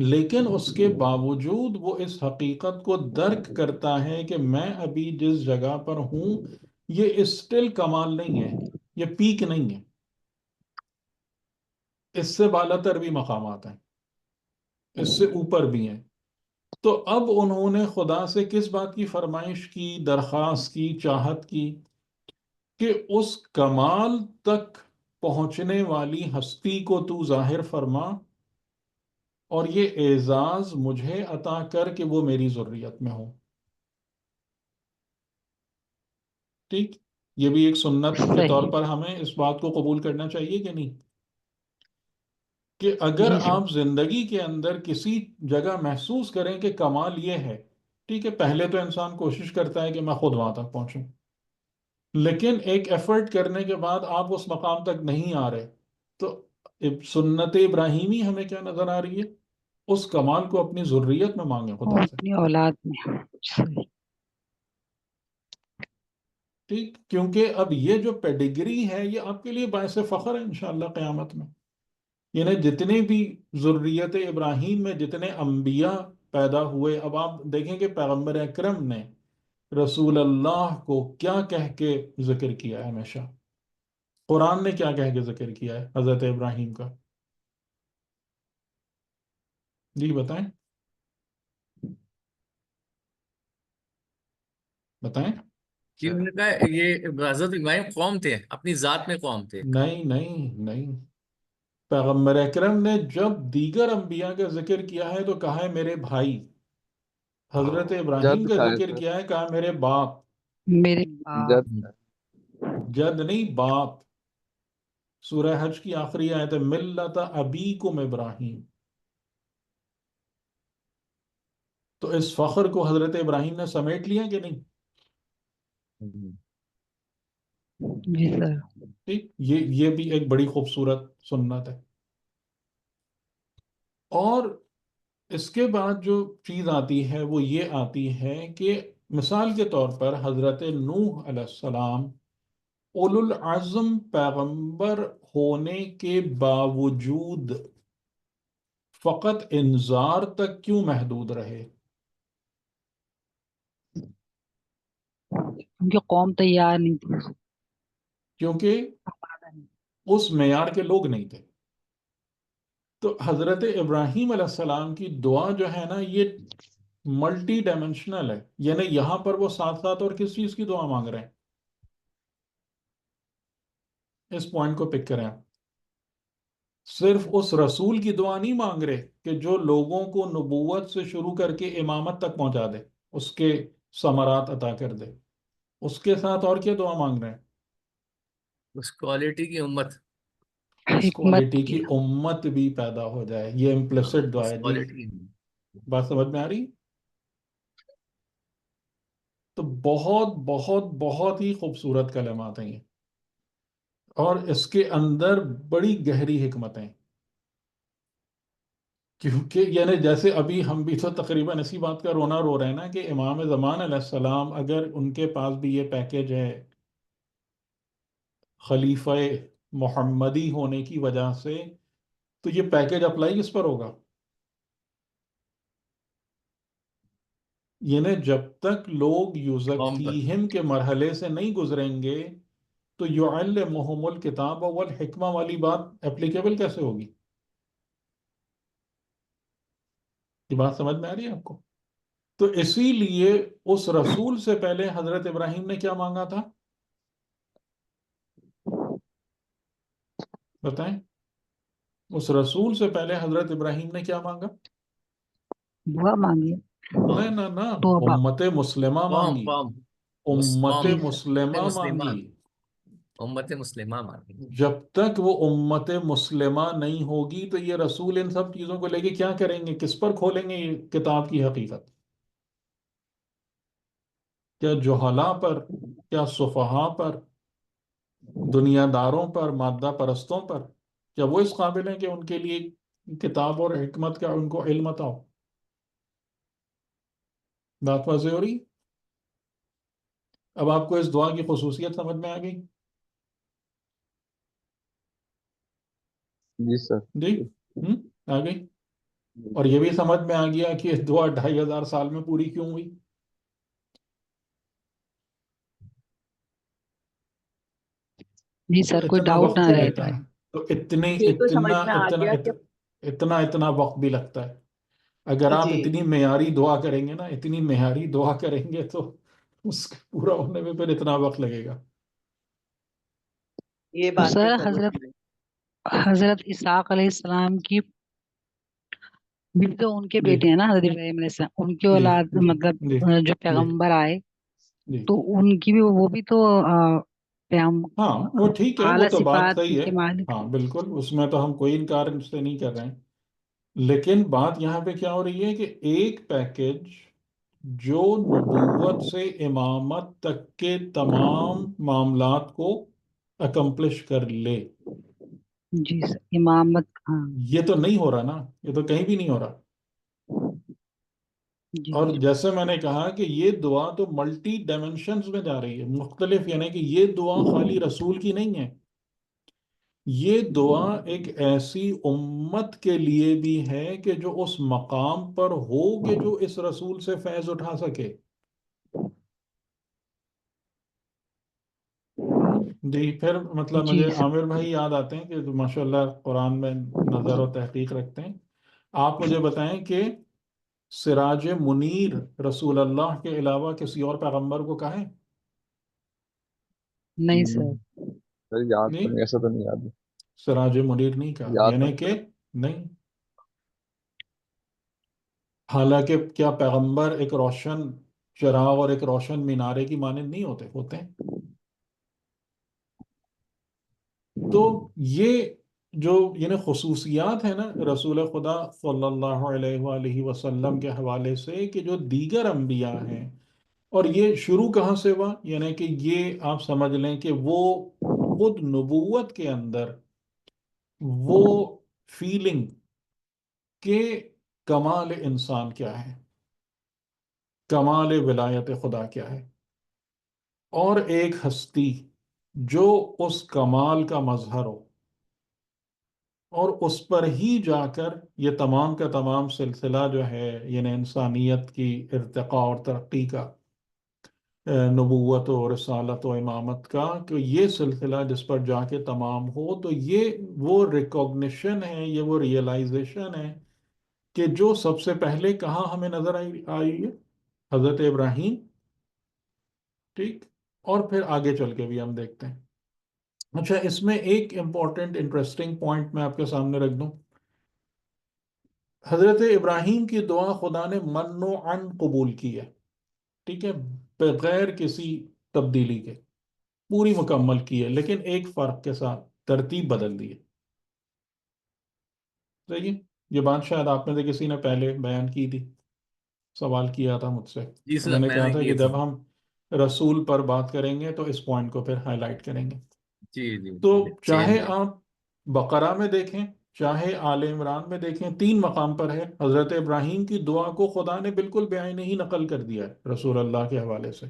S1: لیکن اس کے باوجود وہ اس حقیقت کو درک کرتا ہے کہ میں ابھی جس جگہ پر ہوں یہ اسٹل کمال نہیں ہے، یہ پیک نہیں ہے، اس سے بالاتر بھی مقامات ہیں، اس سے اوپر بھی ہیں۔ تو اب انہوں نے خدا سے کس بات کی فرمائش کی، درخواست کی، چاہت کی کہ اس کمال تک پہنچنے والی ہستی کو تو ظاہر فرما اور یہ اعزاز مجھے عطا کر کہ وہ میری ذریت میں ہو۔ ٹھیک؟ یہ بھی ایک سنت کے طور
S3: صحیح.
S1: پر ہمیں اس بات کو قبول کرنا چاہیے کہ نہیں؟ کہ اگر
S3: جی سر.
S1: آپ زندگی کے اندر کسی جگہ محسوس کریں کہ کمال یہ ہے، ٹھیک ہے، پہلے تو انسان کوشش کرتا ہے کہ میں خود وہاں تک پہنچوں، لیکن ایک ایفرٹ کرنے کے بعد آپ اس مقام تک نہیں آ رہے، تو سنت ابراہیمی ہمیں کیا نظر آ رہی ہے؟ اس کمال کو اپنی ذریت میں مانگیں
S3: اور
S1: خدا سے،
S3: اپنی اولاد میں. صحیح.
S1: ٹھیک؟ کیونکہ اب یہ جو پیڈگری ہے یہ آپ کے لیے باعث فخر ہے انشاءاللہ قیامت میں۔ یعنی جتنے بھی ذریت ابراہیم میں جتنے انبیاء پیدا ہوئے، اب آپ دیکھیں کہ پیغمبر اکرم نے رسول اللہ کو کیا کہہ کے ذکر کیا ہے ہمیشہ، قرآن نے کیا کہہ کے ذکر کیا ہے حضرت ابراہیم کا؟ جی بتائیں بتائیں۔
S4: جی انہوں نے کہا یہ حضرت ابراہیم قوم تھے، اپنی ذات میں قوم تھے۔
S1: نہیں نہیں نہیں، پیغمبر اکرم نے جب دیگر انبیاء کا ذکر کیا ہے تو کہا ہے میرے بھائی، حضرت ابراہیم
S5: جد
S1: کا
S5: کا ہے
S1: ذکر
S5: سر
S1: کیا ہے کہا میرے باپ،
S3: میرے باپ.
S5: جد کا
S1: جد نہیں باپ۔ سورہ حج کی آخری آیت ہے ملت ابیکم ابراہیم۔ تو اس فخر کو حضرت ابراہیم نے سمیٹ لیا کہ نہیں؟
S5: ہے
S3: جی سر.
S1: ٹھیک، یہ بھی ایک بڑی خوبصورت سنت ہے۔ اور اس کے بعد جو چیز آتی ہے وہ یہ آتی ہے کہ مثال کے طور پر حضرت نوح علیہ السلام اولو العزم پیغمبر ہونے کے باوجود فقط انذار تک کیوں محدود رہے؟
S3: ان کی قوم تیار نہیں تھی.
S1: کیونکہ اس معیار کے لوگ نہیں تھے۔ تو حضرت ابراہیم علیہ السلام کی دعا جو ہے نا یہ ملٹی ڈائمنشنل ہے، یعنی یہاں پر وہ ساتھ ساتھ اور کس چیز کی دعا مانگ رہے ہیں؟ اس پوائنٹ کو پک کریں آپ. صرف اس رسول کی دعا نہیں مانگ رہے کہ جو لوگوں کو نبوت سے شروع کر کے امامت تک پہنچا دے، اس کے ثمرات عطا کر دے. اس کے ساتھ اور کیا دعا مانگ رہے ہیں؟
S4: اس کوالٹی کی امت،
S1: اس
S3: حکمت
S1: کوالٹی
S3: کی.
S1: کی امت بھی پیدا ہو جائے. یہ امپلیسٹ دعا
S4: اس
S1: ہے جی.
S4: کوالٹی کی.
S1: بات سمجھ میں آ رہی؟ تو بہت بہت بہت ہی خوبصورت کلمات ہیں یہ، اور اس کے اندر بڑی گہری حکمتیں. کیونکہ یعنی جیسے ابھی ہم بھی تو تقریباً اسی بات کا رونا رو رہے ہیں نا کہ امام زمان علیہ السلام اگر ان کے پاس بھی یہ پیکیج ہے خلیفہ محمدی ہونے کی وجہ سے، تو یہ پیکیج اپلائی کس پر ہوگا؟ یعنی جب تک لوگ
S4: قوم پر.
S1: یزکیہم کے مرحلے سے نہیں گزریں گے تو یعلمہم الکتاب والحکمہ والی بات اپلیکیبل کیسے ہوگی؟ یہ بات سمجھ میں آ رہی ہے آپ کو؟ تو اسی لیے اس رسول سے پہلے حضرت ابراہیم نے کیا مانگا تھا بتائیں؟ اس رسول سے پہلے حضرت ابراہیم نے کیا مانگا؟
S3: دعا مانگی.
S1: نہ
S4: قوم
S1: نہ نہ،
S3: توبہ.
S1: امت مسلمہ
S4: قوم
S1: مانگی.
S4: قوم
S1: امت
S4: قوم
S3: جی سر.
S1: مسلمہ
S4: مسلمہ،
S1: مانگی.
S4: امت مسلمہ مانی.
S1: جب تک وہ امت مسلمہ نہیں ہوگی تو یہ رسول ان سب چیزوں کو لے کے کیا کریں گے؟ کس پر کھولیں گے یہ کتاب کی حقیقت؟ کیا جہلاء پر؟ کیا سفہاء پر؟ دنیا داروں پر؟ مادہ پرستوں پر؟ کیا وہ اس قابل ہیں کہ ان کے لیے کتاب اور حکمت کا ان کو علم عطا ہو؟ بات واضح ہو رہی؟ اب آپ کو اس دعا کی خصوصیت سمجھ میں آ گئی؟
S5: جی سر.
S1: جی آ گئی. اور یہ بھی سمجھ میں آ گیا کہ یہ دعا 2500 سال میں پوری کیوں ہوئی.
S3: جی
S1: تو
S3: سر، کوئی
S1: اتنا
S3: ڈاؤٹ
S1: وقت
S3: نہ
S1: بھی
S3: رہ
S1: لیتا
S3: جائے.
S1: ہے. تو اتنی
S2: یہ تو
S1: اتنا
S2: سمجھ میں آ
S1: اتنا
S2: گیا کہ
S1: اتنا اتنا وقت بھی لگتا ہے. اگر آپ
S2: جی
S1: اتنی معیاری دعا کریں گے نا، اتنی معیاری دعا کریں گے تو اس کے پورا ہونے میں پھر اتنا وقت لگے گا.
S2: یہ
S3: تو
S2: بات تو
S3: سر
S2: ضرور
S3: حضرت
S2: ہے.
S3: حضرت اسحاق علیہ السلام کی بھی تو ان کے
S1: جی
S3: بیٹے ہیں نا، حضرت ابراہیم علیہ السلام، ان کی
S1: جی
S3: اولاد مطلب
S1: جی
S3: جو
S1: جی
S3: پیغمبر آئے
S1: جی.
S3: تو ان کی بھی وہ بھی تو پیغم
S1: ہاں وہ ٹھیک ہے، وہ
S3: اعلیٰ
S1: تو بات
S3: صفات
S1: صحیح ہے.
S3: کے مالک.
S1: ہاں بالکل، اس میں تو ہم کوئی انکار ان سے نہیں کر رہے ہیں. لیکن بات یہاں پہ کیا ہو رہی ہے کہ ایک پیکج جو نبوت سے امامت تک کے تمام معاملات کو اکمپلش کر لے،
S3: جی سر، امامت. ہاں.
S1: یہ تو نہیں ہو رہا نا، یہ تو کہیں بھی نہیں ہو رہا.
S3: جی
S1: اور
S3: بالکل.
S1: جیسے میں نے کہا کہ یہ دعا تو ملٹی ڈائمنشنز میں جا رہی ہے، مختلف، یعنی کہ یہ دعا خالی رسول کی نہیں ہے. یہ دعا ایک ایسی امت کے لیے بھی ہے کہ جو اس مقام پر ہو کہ جو اس رسول سے فیض اٹھا سکے. جی. پھر مطلب
S3: جی
S1: مجھے
S3: سر.
S1: عامر بھائی یاد آتے ہیں کہ ماشاءاللہ قرآن میں نظر و تحقیق رکھتے ہیں. آپ مجھے بتائیں کہ سراج منیر رسول اللہ کے علاوہ کسی اور پیغمبر کو کہا ہے؟
S3: نہیں
S5: ہم،
S3: سر.
S5: سر یاد تو
S1: نہیں،
S5: نہیں، ایسا تو نہیں یاد ہے.
S1: سراج منیر نہیں کہا،
S5: یاد تو
S1: یعنی کہ نہیں. حالانکہ کیا پیغمبر ایک روشن چراغ اور ایک روشن مینارے کی مانند نہیں ہوتے ہیں؟ تو یہ جو یعنی خصوصیات ہیں نا رسول خدا صلی اللہ علیہ وآلہ وسلم کے حوالے سے کہ جو دیگر انبیاء ہیں، اور یہ شروع کہاں سے ہوا؟ یعنی کہ یہ آپ سمجھ لیں کہ وہ خود نبوت کے اندر وہ فیلنگ کہ کمال انسان کیا ہے، کمال ولایت خدا کیا ہے، اور ایک ہستی جو اس کمال کا مظہر ہو، اور اس پر ہی جا کر یہ تمام کا تمام سلسلہ جو ہے یعنی انسانیت کی ارتقاء اور ترقی کا، نبوت و رسالت و امامت کا، کہ یہ سلسلہ جس پر جا کے تمام ہو، تو یہ وہ ریکوگنیشن ہے، یہ وہ ریئلائزیشن ہے کہ جو سب سے پہلے کہاں ہمیں نظر آئی ہے؟ حضرت ابراہیم. ٹھیک. اور پھر آگے چل کے بھی ہم دیکھتے ہیں. اچھا، اس میں ایک امپورٹنٹ انٹرسٹنگ پوائنٹ میں آپ کے سامنے رکھ دوں. حضرت ابراہیم کی دعا خدا نے من و عن قبول کی ہے، ٹھیک ہے، بغیر کسی تبدیلی کے پوری مکمل کی ہے، لیکن ایک فرق کے ساتھ ترتیب بدل دی ہے. صحیح ہے؟ یہ بات شاید آپ میں سے کسی نے پہلے بیان کی تھی، سوال کیا تھا مجھ سے،
S4: جی
S1: تو میں
S4: سر،
S1: نے
S4: میں
S1: کہا
S4: نے
S1: تھا کہ
S4: کی تھی.
S1: جب ہم رسول پر بات کریں گے تو اس پوائنٹ کو پھر ہائی لائٹ کریں گے.
S4: جی جی
S1: تو
S4: چین
S1: چاہے
S4: میں.
S1: آپ بقرہ میں دیکھیں، چاہے آل عمران میں دیکھیں، تین مقام پر ہے حضرت ابراہیم کی دعا کو خدا نے بالکل بعین ہی نقل کر دیا ہے رسول اللہ کے حوالے سے،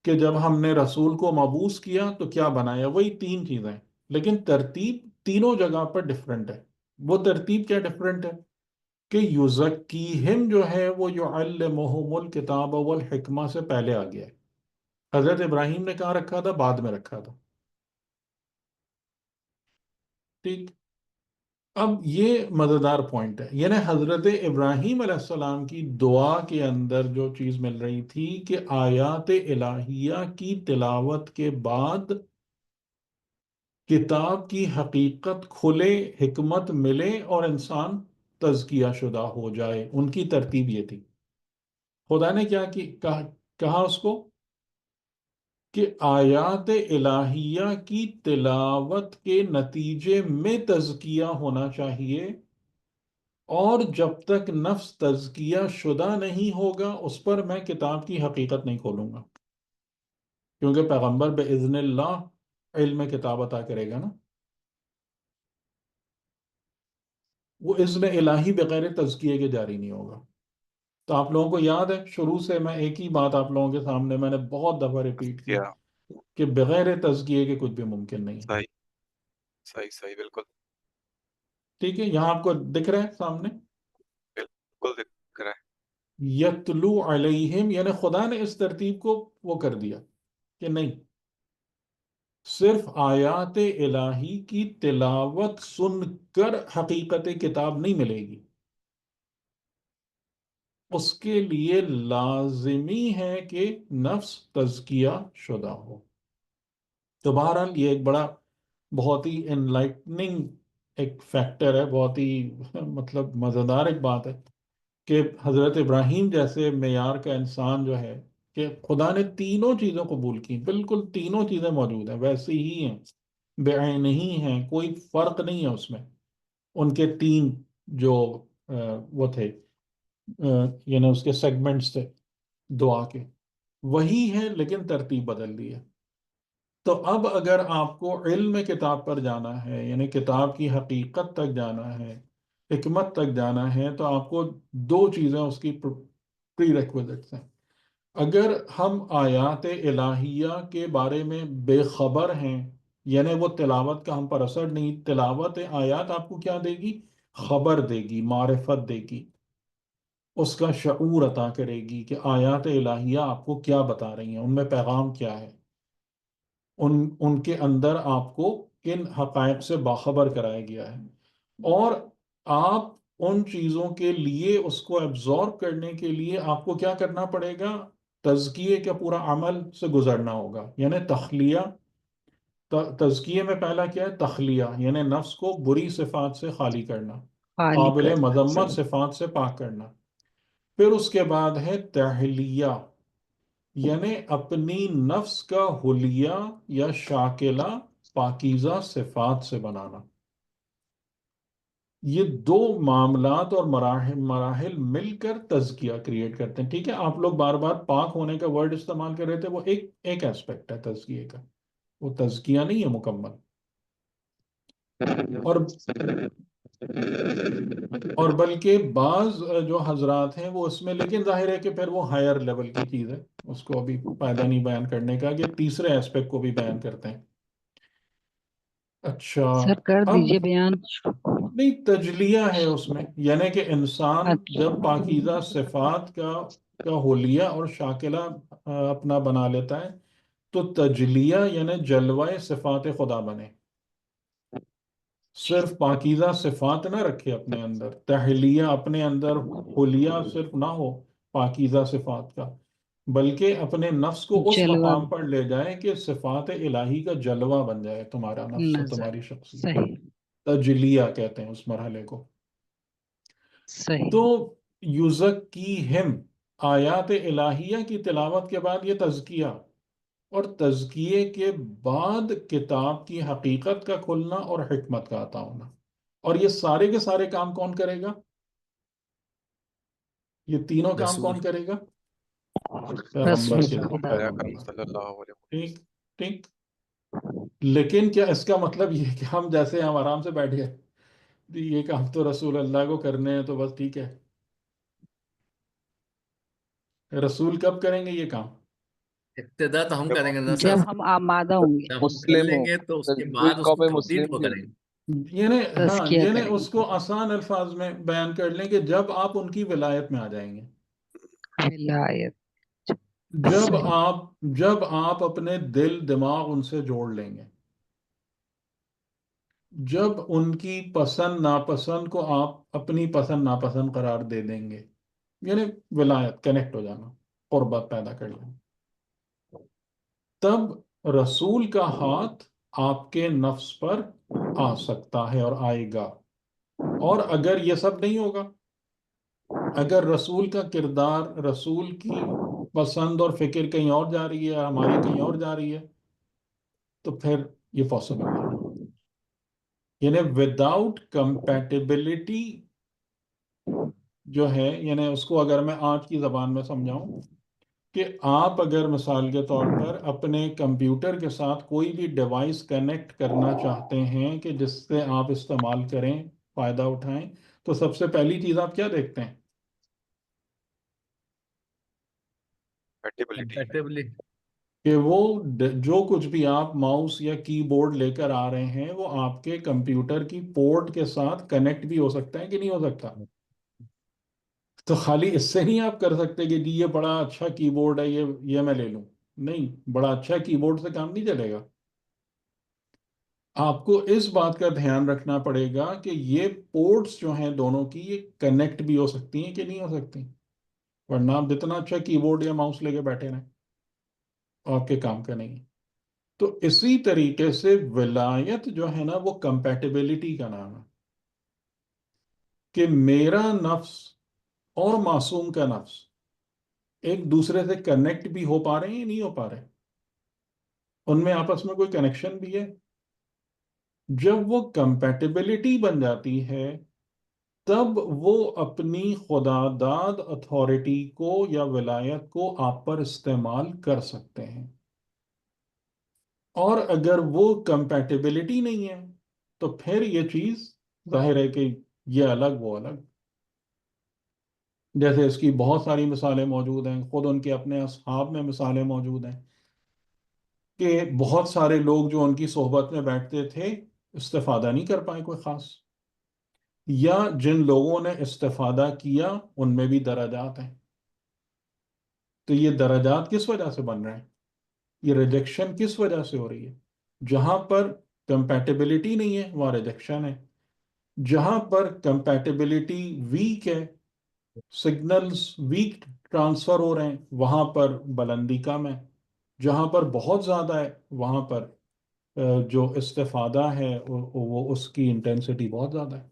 S1: کہ جب ہم نے رسول کو مبعوث کیا تو کیا بنایا، وہی تین چیزیں، لیکن ترتیب تینوں جگہ پر ڈفرنٹ ہے. وہ ترتیب کیا ڈفرنٹ ہے کہ یزکیہم جو ہے وہ یعلمہم الکتاب والحکمہ سے پہلے آ گیا ہے. حضرت ابراہیم نے کہاں رکھا تھا؟ بعد میں رکھا تھا. ٹھیک. اب یہ مزیدار پوائنٹ ہے، یعنی حضرت ابراہیم علیہ السلام کی دعا کے اندر جو چیز مل رہی تھی کہ آیات الہیہ کی تلاوت کے بعد کتاب کی حقیقت کھلے، حکمت ملے اور انسان تزکیہ شدہ ہو جائے. ان کی ترتیب یہ تھی. خدا نے کیا کہا اس کو کہ آیات الہیہ کی تلاوت کے نتیجے میں تزکیہ ہونا چاہیے، اور جب تک نفس تزکیہ شدہ نہیں ہوگا اس پر میں کتاب کی حقیقت نہیں کھولوں گا، کیونکہ پیغمبر بإذن اللہ علم کتاب عطا کرے گا نا. وہ اذن الہی بغیر تزکیے کے جاری نہیں ہوگا. تو آپ لوگوں کو یاد ہے شروع سے میں ایک ہی بات آپ لوگوں کے سامنے میں نے بہت دفعہ ریپیٹ کی
S7: کیا
S1: کہ بغیر تزکیے کے کچھ بھی ممکن نہیں ہے.
S7: صحیح صحیح صحیح بالکل
S1: ٹھیک ہے، یہاں آپ کو دکھ رہا ہے سامنے
S7: بالکل دکھ رہا ہے.
S1: یتلو علیہم، یعنی خدا نے اس ترتیب کو وہ کر دیا کہ نہیں، صرف آیات الہی کی تلاوت سن کر حقیقت کتاب نہیں ملے گی، اس کے لیے لازمی ہے کہ نفس تزکیہ شدہ ہو. تو بہرحال یہ ایک بڑا، بہت ہی انلائٹننگ ایک فیکٹر ہے، بہت ہی مطلب مزیدار ایک بات ہے کہ حضرت ابراہیم جیسے معیار کا انسان جو ہے، کہ خدا نے تینوں چیزیں قبول کی، بالکل تینوں چیزیں موجود ہیں ویسی ہی ہیں، بعین ہی ہیں، کوئی فرق نہیں ہے اس میں. ان کے تین جو وہ تھے، یعنی اس کے سیگمنٹس تھے دعا کے، وہی ہے لیکن ترتیب بدل دی ہے. تو اب اگر آپ کو علم کتاب پر جانا ہے، یعنی کتاب کی حقیقت تک جانا ہے، حکمت تک جانا ہے، تو آپ کو دو چیزیں اس کی پری ریکوزٹس ہیں. اگر ہم آیات الہیہ کے بارے میں بے خبر ہیں، یعنی وہ تلاوت کا ہم پر اثر نہیں، تلاوت آیات آپ کو کیا دے گی؟ خبر دے گی، معرفت دے گی، اس کا شعور عطا کرے گی کہ آیات الہیہ آپ کو کیا بتا رہی ہیں، ان میں پیغام کیا ہے، ان کے اندر آپ کو کن حقائق سے باخبر کرایا گیا ہے. اور آپ ان چیزوں کے لیے، اس کو ایبزورب کرنے کے لیے آپ کو کیا کرنا پڑے گا؟ تزکیے کا پورا عمل سے گزرنا ہوگا، یعنی تخلیہ. تزکیے میں پہلا کیا ہے؟ تخلیہ، یعنی نفس کو بری صفات سے خالی کرنا،
S3: خالی
S1: قابل
S3: کرنا.
S1: مذمت
S3: صحیح.
S1: صفات سے پاک کرنا. پھر اس کے بعد ہے تحلیہ، یعنی اپنی نفس کا حلیہ یا شاکلہ پاکیزہ صفات سے بنانا. یہ دو معاملات اور مراحل مراحل مل کر تزکیہ کریٹ کرتے ہیں. ٹھیک ہے، آپ لوگ بار بار پاک ہونے کا ورڈ استعمال کر رہے تھے، وہ ایک ایسپیکٹ ہے تزکیے کا، وہ تزکیہ نہیں ہے مکمل. اور اور بلکہ بعض جو حضرات ہیں وہ اس میں، لیکن ظاہر ہے کہ پھر وہ ہائر لیول کی چیز ہے، اس کو ابھی فائدہ نہیں بیان کرنے کا، کہ تیسرے ایسپیکٹ کو بھی بیان کرتے ہیں. اچھا،
S3: سر کر
S1: اب
S3: دیجئے بیان.
S1: نہیں، تجلیہ ہے اس میں، یعنی کہ انسان
S3: اچھا.
S1: جب پاکیزہ صفات کا حلیہ اور شاکلہ اپنا بنا لیتا ہے، تو تجلیہ یعنی جلوہ صفات خدا بنے. صرف پاکیزہ صفات نہ رکھے اپنے اندر، تحلیہ اپنے اندر، حلیہ صرف نہ ہو پاکیزہ صفات کا، بلکہ اپنے نفس کو اس
S3: جلوہ
S1: مقام پر لے جائے کہ صفات الہی کا جلوہ بن جائے تمہارا نفس اور
S3: نظر.
S1: تمہاری شخصیت.
S3: صحیح
S1: تجلیہ کہتے ہیں اس مرحلے کو.
S3: صحیح.
S1: تو یزکیہم، آیات الہیہ کی تلاوت کے بعد یہ تزکیہ، اور تزکیے کے بعد کتاب کی حقیقت کا کھلنا اور حکمت کا عطا ہونا. اور یہ سارے کے سارے کام کون کرے گا؟ یہ تینوں کام
S4: رسول.
S1: کون کرے گا؟ پیغمبر
S3: رسول
S1: کے
S3: خدا.
S7: آیا کرم
S1: پیغمبر.
S7: صلی اللہ علیہ وسلم.
S1: ٹھیک ٹھیک. لیکن کیا اس کا مطلب یہ کہ ہم جیسے ہم آرام سے بیٹھ گئے یہ کام تو رسول اللہ کو کرنے ہیں تو بس ٹھیک ہے؟ رسول کب کریں گے یہ کام؟
S4: ابتدا تو ہم
S7: جب
S4: کریں گے نا سر.
S3: جب ہم آمادہ ہوں گے.
S4: جب ہم کر
S5: مسلم
S4: لیں
S5: ہو،
S4: گے تو اس کے
S5: کوئی
S4: بعد اس کو
S5: قوم
S4: کمپلیٹ
S5: مسلم
S4: وہ
S5: بھی
S4: کریں گے.
S1: یعنی ہاں،
S3: تزکیہ
S1: یعنی
S3: کریں
S1: اس کو آسان الفاظ میں بیان کر لیں کہ جب آپ ان کی ولایت میں آ جائیں گے.
S3: ولایت.
S1: جب
S3: صحیح.
S1: آپ جب آپ اپنے دل دماغ ان سے جوڑ لیں گے، جب ان کی پسند ناپسند کو آپ اپنی پسند ناپسند قرار دے دیں گے، یعنی ولایت، کنیکٹ ہو جانا، قربت پیدا کر لینا، تب رسول کا ہاتھ آپ کے نفس پر آ سکتا ہے اور آئے گا. اور اگر یہ سب نہیں ہوگا، اگر رسول کا کردار، رسول کی پسند اور فکر کہیں اور جا رہی ہے، ہماری کہیں اور جا رہی ہے، تو پھر یہ پاسبل نہیں ہے. یعنی وداؤٹ کمپیٹیبلٹی جو ہے، یعنی اس کو اگر میں آج کی زبان میں سمجھاؤں کہ آپ اگر مثال کے طور پر اپنے کمپیوٹر کے ساتھ کوئی بھی ڈیوائس کنیکٹ کرنا چاہتے ہیں کہ جس سے آپ استعمال کریں، فائدہ اٹھائیں، تو سب سے پہلی چیز آپ کیا دیکھتے ہیں؟
S7: compatibility.
S4: کمپیٹیبلی.
S1: کہ وہ جو کچھ بھی آپ ماؤس یا کی بورڈ لے کر آ رہے ہیں وہ آپ کے کمپیوٹر کی پورٹ کے ساتھ کنیکٹ بھی ہو سکتا ہے کہ نہیں ہو سکتا. تو خالی اس سے نہیں آپ کر سکتے کہ جی یہ بڑا اچھا کی بورڈ ہے، یہ میں لے لوں. نہیں، بڑا اچھا کی بورڈ سے کام نہیں چلے گا. آپ کو اس بات کا دھیان رکھنا پڑے گا کہ یہ پورٹس جو ہیں دونوں کی، یہ کنیکٹ بھی ہو سکتی ہیں کہ نہیں ہو سکتی. ورنہ آپ جتنا اچھا کی بورڈ یا ماؤس لے کے بیٹھے رہیں، آپ کے کام کا نہیں. تو اسی طریقے سے ولایت جو ہے نا وہ کمپیٹیبلٹی کا نام ہے، کہ میرا نفس اور معصوم کا نفس ایک دوسرے سے کنیکٹ بھی ہو پا رہے ہیں یا نہیں ہو پا رہے، ان میں آپس میں کوئی کنیکشن بھی ہے. جب وہ کمپیٹیبلٹی بن جاتی ہے تب وہ اپنی خدا داد اتھارٹی کو یا ولایت کو آپ پر استعمال کر سکتے ہیں. اور اگر وہ کمپیٹیبلٹی نہیں ہے تو پھر یہ چیز ظاہر ہے کہ یہ الگ وہ الگ. جیسے اس کی بہت ساری مثالیں موجود ہیں، خود ان کے اپنے اصحاب میں مثالیں موجود ہیں کہ بہت سارے لوگ جو ان کی صحبت میں بیٹھتے تھے استفادہ نہیں کر پائے کوئی خاص، یا جن لوگوں نے استفادہ کیا ان میں بھی درجات ہیں. تو یہ درجات کس وجہ سے بن رہے ہیں؟ یہ ریجیکشن کس وجہ سے ہو رہی ہے؟ جہاں پر کمپیٹیبلٹی نہیں ہے وہاں ریجیکشن ہے، جہاں پر کمپیٹیبلٹی ویک ہے، سگنلز ویک ٹرانسفر ہو رہے ہیں، وہاں پر بلندی کم ہے. جہاں پر بہت زیادہ ہے وہاں پر جو استفادہ ہے وہ اس کی انٹینسٹی بہت زیادہ ہے.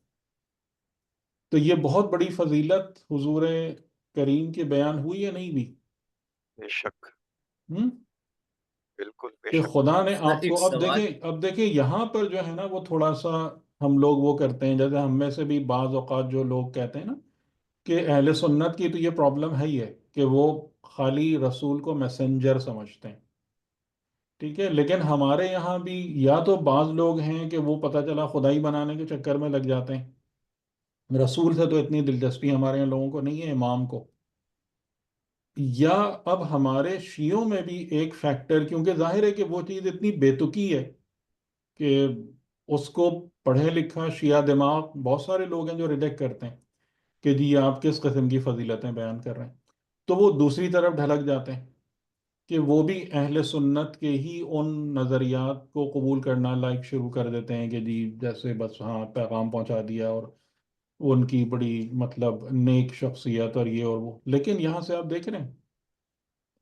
S1: تو یہ بہت بڑی فضیلت حضور کریم کی بیان ہوئی یا نہیں بھی؟
S7: بے شک.
S1: ہم؟
S7: بالکل بے
S1: کہ
S7: شک.
S1: خدا نے
S4: سر
S1: آپ
S4: ایک
S1: کو،
S4: سوال.
S1: اب دیکھیں یہاں پر جو ہے نا وہ تھوڑا سا ہم لوگ وہ کرتے ہیں، جیسے ہم میں سے بھی بعض اوقات جو لوگ کہتے ہیں نا کہ اہل سنت کی تو یہ پرابلم ہے ہی ہے کہ وہ خالی رسول کو میسنجر سمجھتے ہیں. ٹھیک ہے، لیکن ہمارے یہاں بھی یا تو بعض لوگ ہیں کہ وہ پتہ چلا خدائی بنانے کے چکر میں لگ جاتے ہیں، رسول سے تو اتنی دلچسپی ہمارے یہاں لوگوں کو نہیں ہے، امام کو. یا اب ہمارے شیعوں میں بھی ایک فیکٹر، کیونکہ ظاہر ہے کہ وہ چیز اتنی بے تکی ہے کہ اس کو پڑھے لکھا شیعہ دماغ بہت سارے لوگ ہیں جو ریجیکٹ کرتے ہیں کہ جی آپ کس قسم کی فضیلتیں بیان کر رہے ہیں. تو وہ دوسری طرف ڈھلک جاتے ہیں کہ وہ بھی اہل سنت کے ہی ان نظریات کو قبول کرنا لائک شروع کر دیتے ہیں کہ جی جیسے بس ہاں پیغام پہنچا دیا، اور ان کی بڑی مطلب نیک شخصیت اور یہ اور وہ. لیکن یہاں سے آپ دیکھ رہے ہیں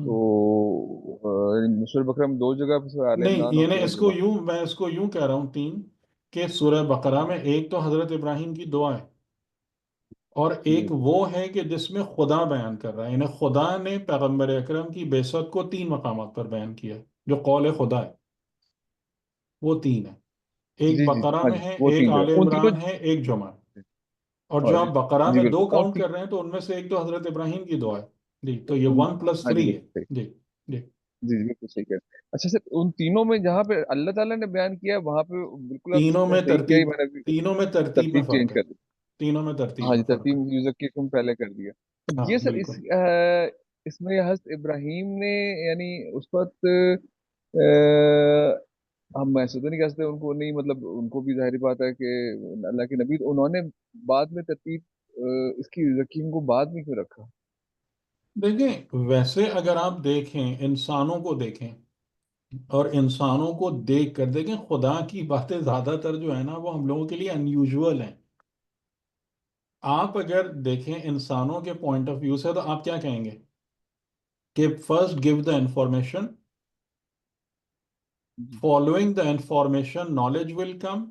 S5: تو سورہ بقرہ میں 2 جگہ پہ، سورہ آل
S1: نہیں،
S5: عمران اور
S1: یعنی
S5: سورہ
S1: اس کو
S5: جمعہ.
S1: یوں میں اس کو یوں کہہ رہا ہوں، 3 کہ سورہ بقرہ میں ایک تو حضرت ابراہیم کی دعا ہے، اور
S5: جی
S1: ایک وہ ہے کہ جس میں خدا بیان کر رہا ہے، یعنی خدا نے پیغمبر اکرم کی بعثت کو 3 مقامات پر بیان کیا ہے، جو قول خدا ہے وہ 3 ہے، ایک
S5: جی جی جی،
S1: بقرہ
S5: ہاں
S1: میں
S5: جی،
S1: ہے،
S5: وہ
S1: ایک
S5: 3 جگہ،
S1: آل
S5: ان تینوں.
S1: عمران ہے، ایک جمعہ. اور
S5: اور
S1: جو آپ بقرہ
S5: جی
S1: میں 2
S5: بالکل، اور
S1: کاؤنٹ کر رہے ہیں تو ان میں سے ایک تو حضرت ابراہیم کی دعا ہے. جی، تو یہ
S5: ان
S1: 1 +
S5: ہاں جی
S1: 3 ہے.
S5: بالکل صحیح.
S1: جی. جی.
S5: جی جی بالکل صحیح کہہ رہے ہیں. اچھا سر، ان تینوں میں جہاں پہ اللہ تعالیٰ نے بیان کیا ہے وہاں پہ بالکل آپ
S1: تینوں
S5: نے
S1: میں
S5: صحیح کیا ہی،
S1: ترتیب
S5: میں نے ابھی
S1: تینوں میں ترتیب میں
S5: ترتیب
S1: فرق
S5: چینج
S1: ہے.
S5: کر دی.
S1: تینوں میں ترتیب
S5: ہاں
S1: میں
S5: جی،
S1: فرق
S5: ترتیب
S1: ہے.
S5: یوزر کی تم پہلے کر دیا.
S1: ہاں
S5: یہ سر
S1: بالکل.
S5: اس میں حضرت ابراہیم نے یعنی اس وقت آہ، ہم محسوس نہیں کر سکتے ان کو، نہیں مطلب ان کو بھی ظاہری بات ہے کہ اللہ کے نبی، تو انہوں نے بعد میں ترتیب اس کی یوزر کو بعد میں کیوں رکھا؟
S1: دیکھیں، ویسے اگر آپ دیکھیں، انسانوں کو دیکھیں اور انسانوں کو دیکھ کر دیکھیں، خدا کی باتیں زیادہ تر جو ہے نا وہ ہم لوگوں کے لیے انیوژول ہیں. آپ اگر دیکھیں انسانوں کے پوائنٹ آف ویو سے تو آپ کیا کہیں گے کہ فرسٹ گیو دا انفارمیشن،
S5: جی
S1: following the information knowledge will come,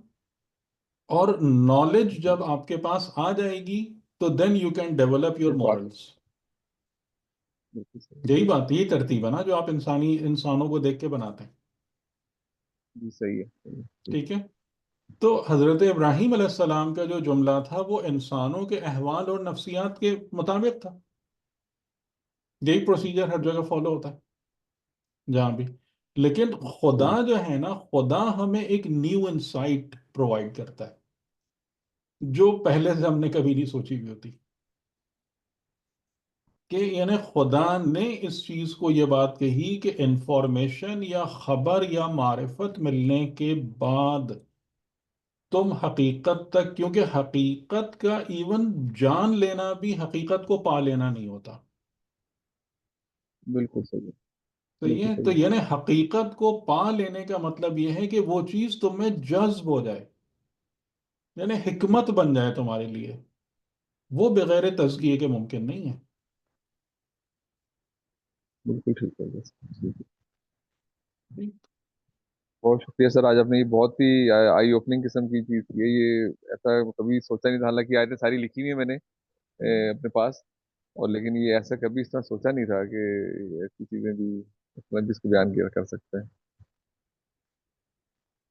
S1: اور نالج
S5: جی،
S1: جب آپ کے پاس آ جائے گی تو then you can develop your
S5: پھر بات
S1: مورلس.
S5: بالکل صحیح.
S1: یہی بات، یہی ترتیب ہے نا جو آپ انسانوں کو دیکھ کے بناتے ہیں.
S5: جی صحیح ہے، صحیح ہے، ٹھیک
S1: ٹھیک ہے. تو حضرت ابراہیم علیہ السلام کا جو جملہ تھا وہ انسانوں کے احوال اور نفسیات کے مطابق تھا. یہی پروسیجر ہر جگہ فالو ہوتا ہے جہاں بھی. لیکن خدا
S5: صحیح.
S1: جو ہے نا، خدا ہمیں ایک نیو انسائٹ پرووائڈ کرتا ہے جو پہلے سے ہم نے کبھی نہیں سوچی ہوئی ہوتی. کہ یعنی خدا نے اس چیز کو یہ بات کہی کہ انفارمیشن یا خبر یا معرفت ملنے کے بعد تم حقیقت تک، کیونکہ حقیقت کا ایون جان لینا بھی حقیقت کو پا لینا نہیں ہوتا.
S5: بالکل صحیح ہے،
S1: تو
S5: بالکل
S1: یہ
S5: صحیح
S1: تو
S5: ہے.
S1: یعنی حقیقت کو پا لینے کا مطلب یہ ہے کہ وہ چیز تم میں جذب ہو جائے، یعنی حکمت بن جائے تمہارے لیے. وہ بغیر تزکیے کے ممکن نہیں ہے.
S5: بالکل ٹھیک ہے، بس ٹھیک ہے. بہت شکریہ سر، آج آپ نے یہ بہت ہی آئی اوپننگ قسم کی چیز کی ہے. یہ ایسا کبھی سوچا نہیں تھا، حالانکہ آیتیں ساری لکھی ہوئی ہیں میں نے اپنے پاس، اور لیکن یہ ایسا کبھی اس طرح سوچا نہیں تھا کہ ایسی چیزیں بھی اس میں بھی اس کو بیان کیا کر سکتے ہیں.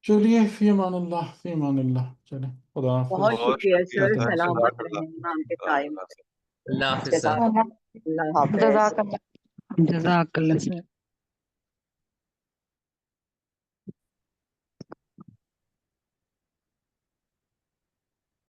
S1: چلیے، فی امان اللہ، فی امان اللہ. چلیں، خدا
S2: بہت
S1: حافظ.
S7: بہت
S2: شکریہ
S7: شکریہ
S2: سر،
S1: کرتے
S7: سر،
S1: ہیں بات.
S2: سلامت
S7: جزاک اللہ.
S2: رہیں امام کے
S7: جزاک
S2: قائم.
S7: اللہ سر.
S4: اللہ حافظ سر.
S2: جزاک اللہ حافظ.
S3: جزاک اللہ.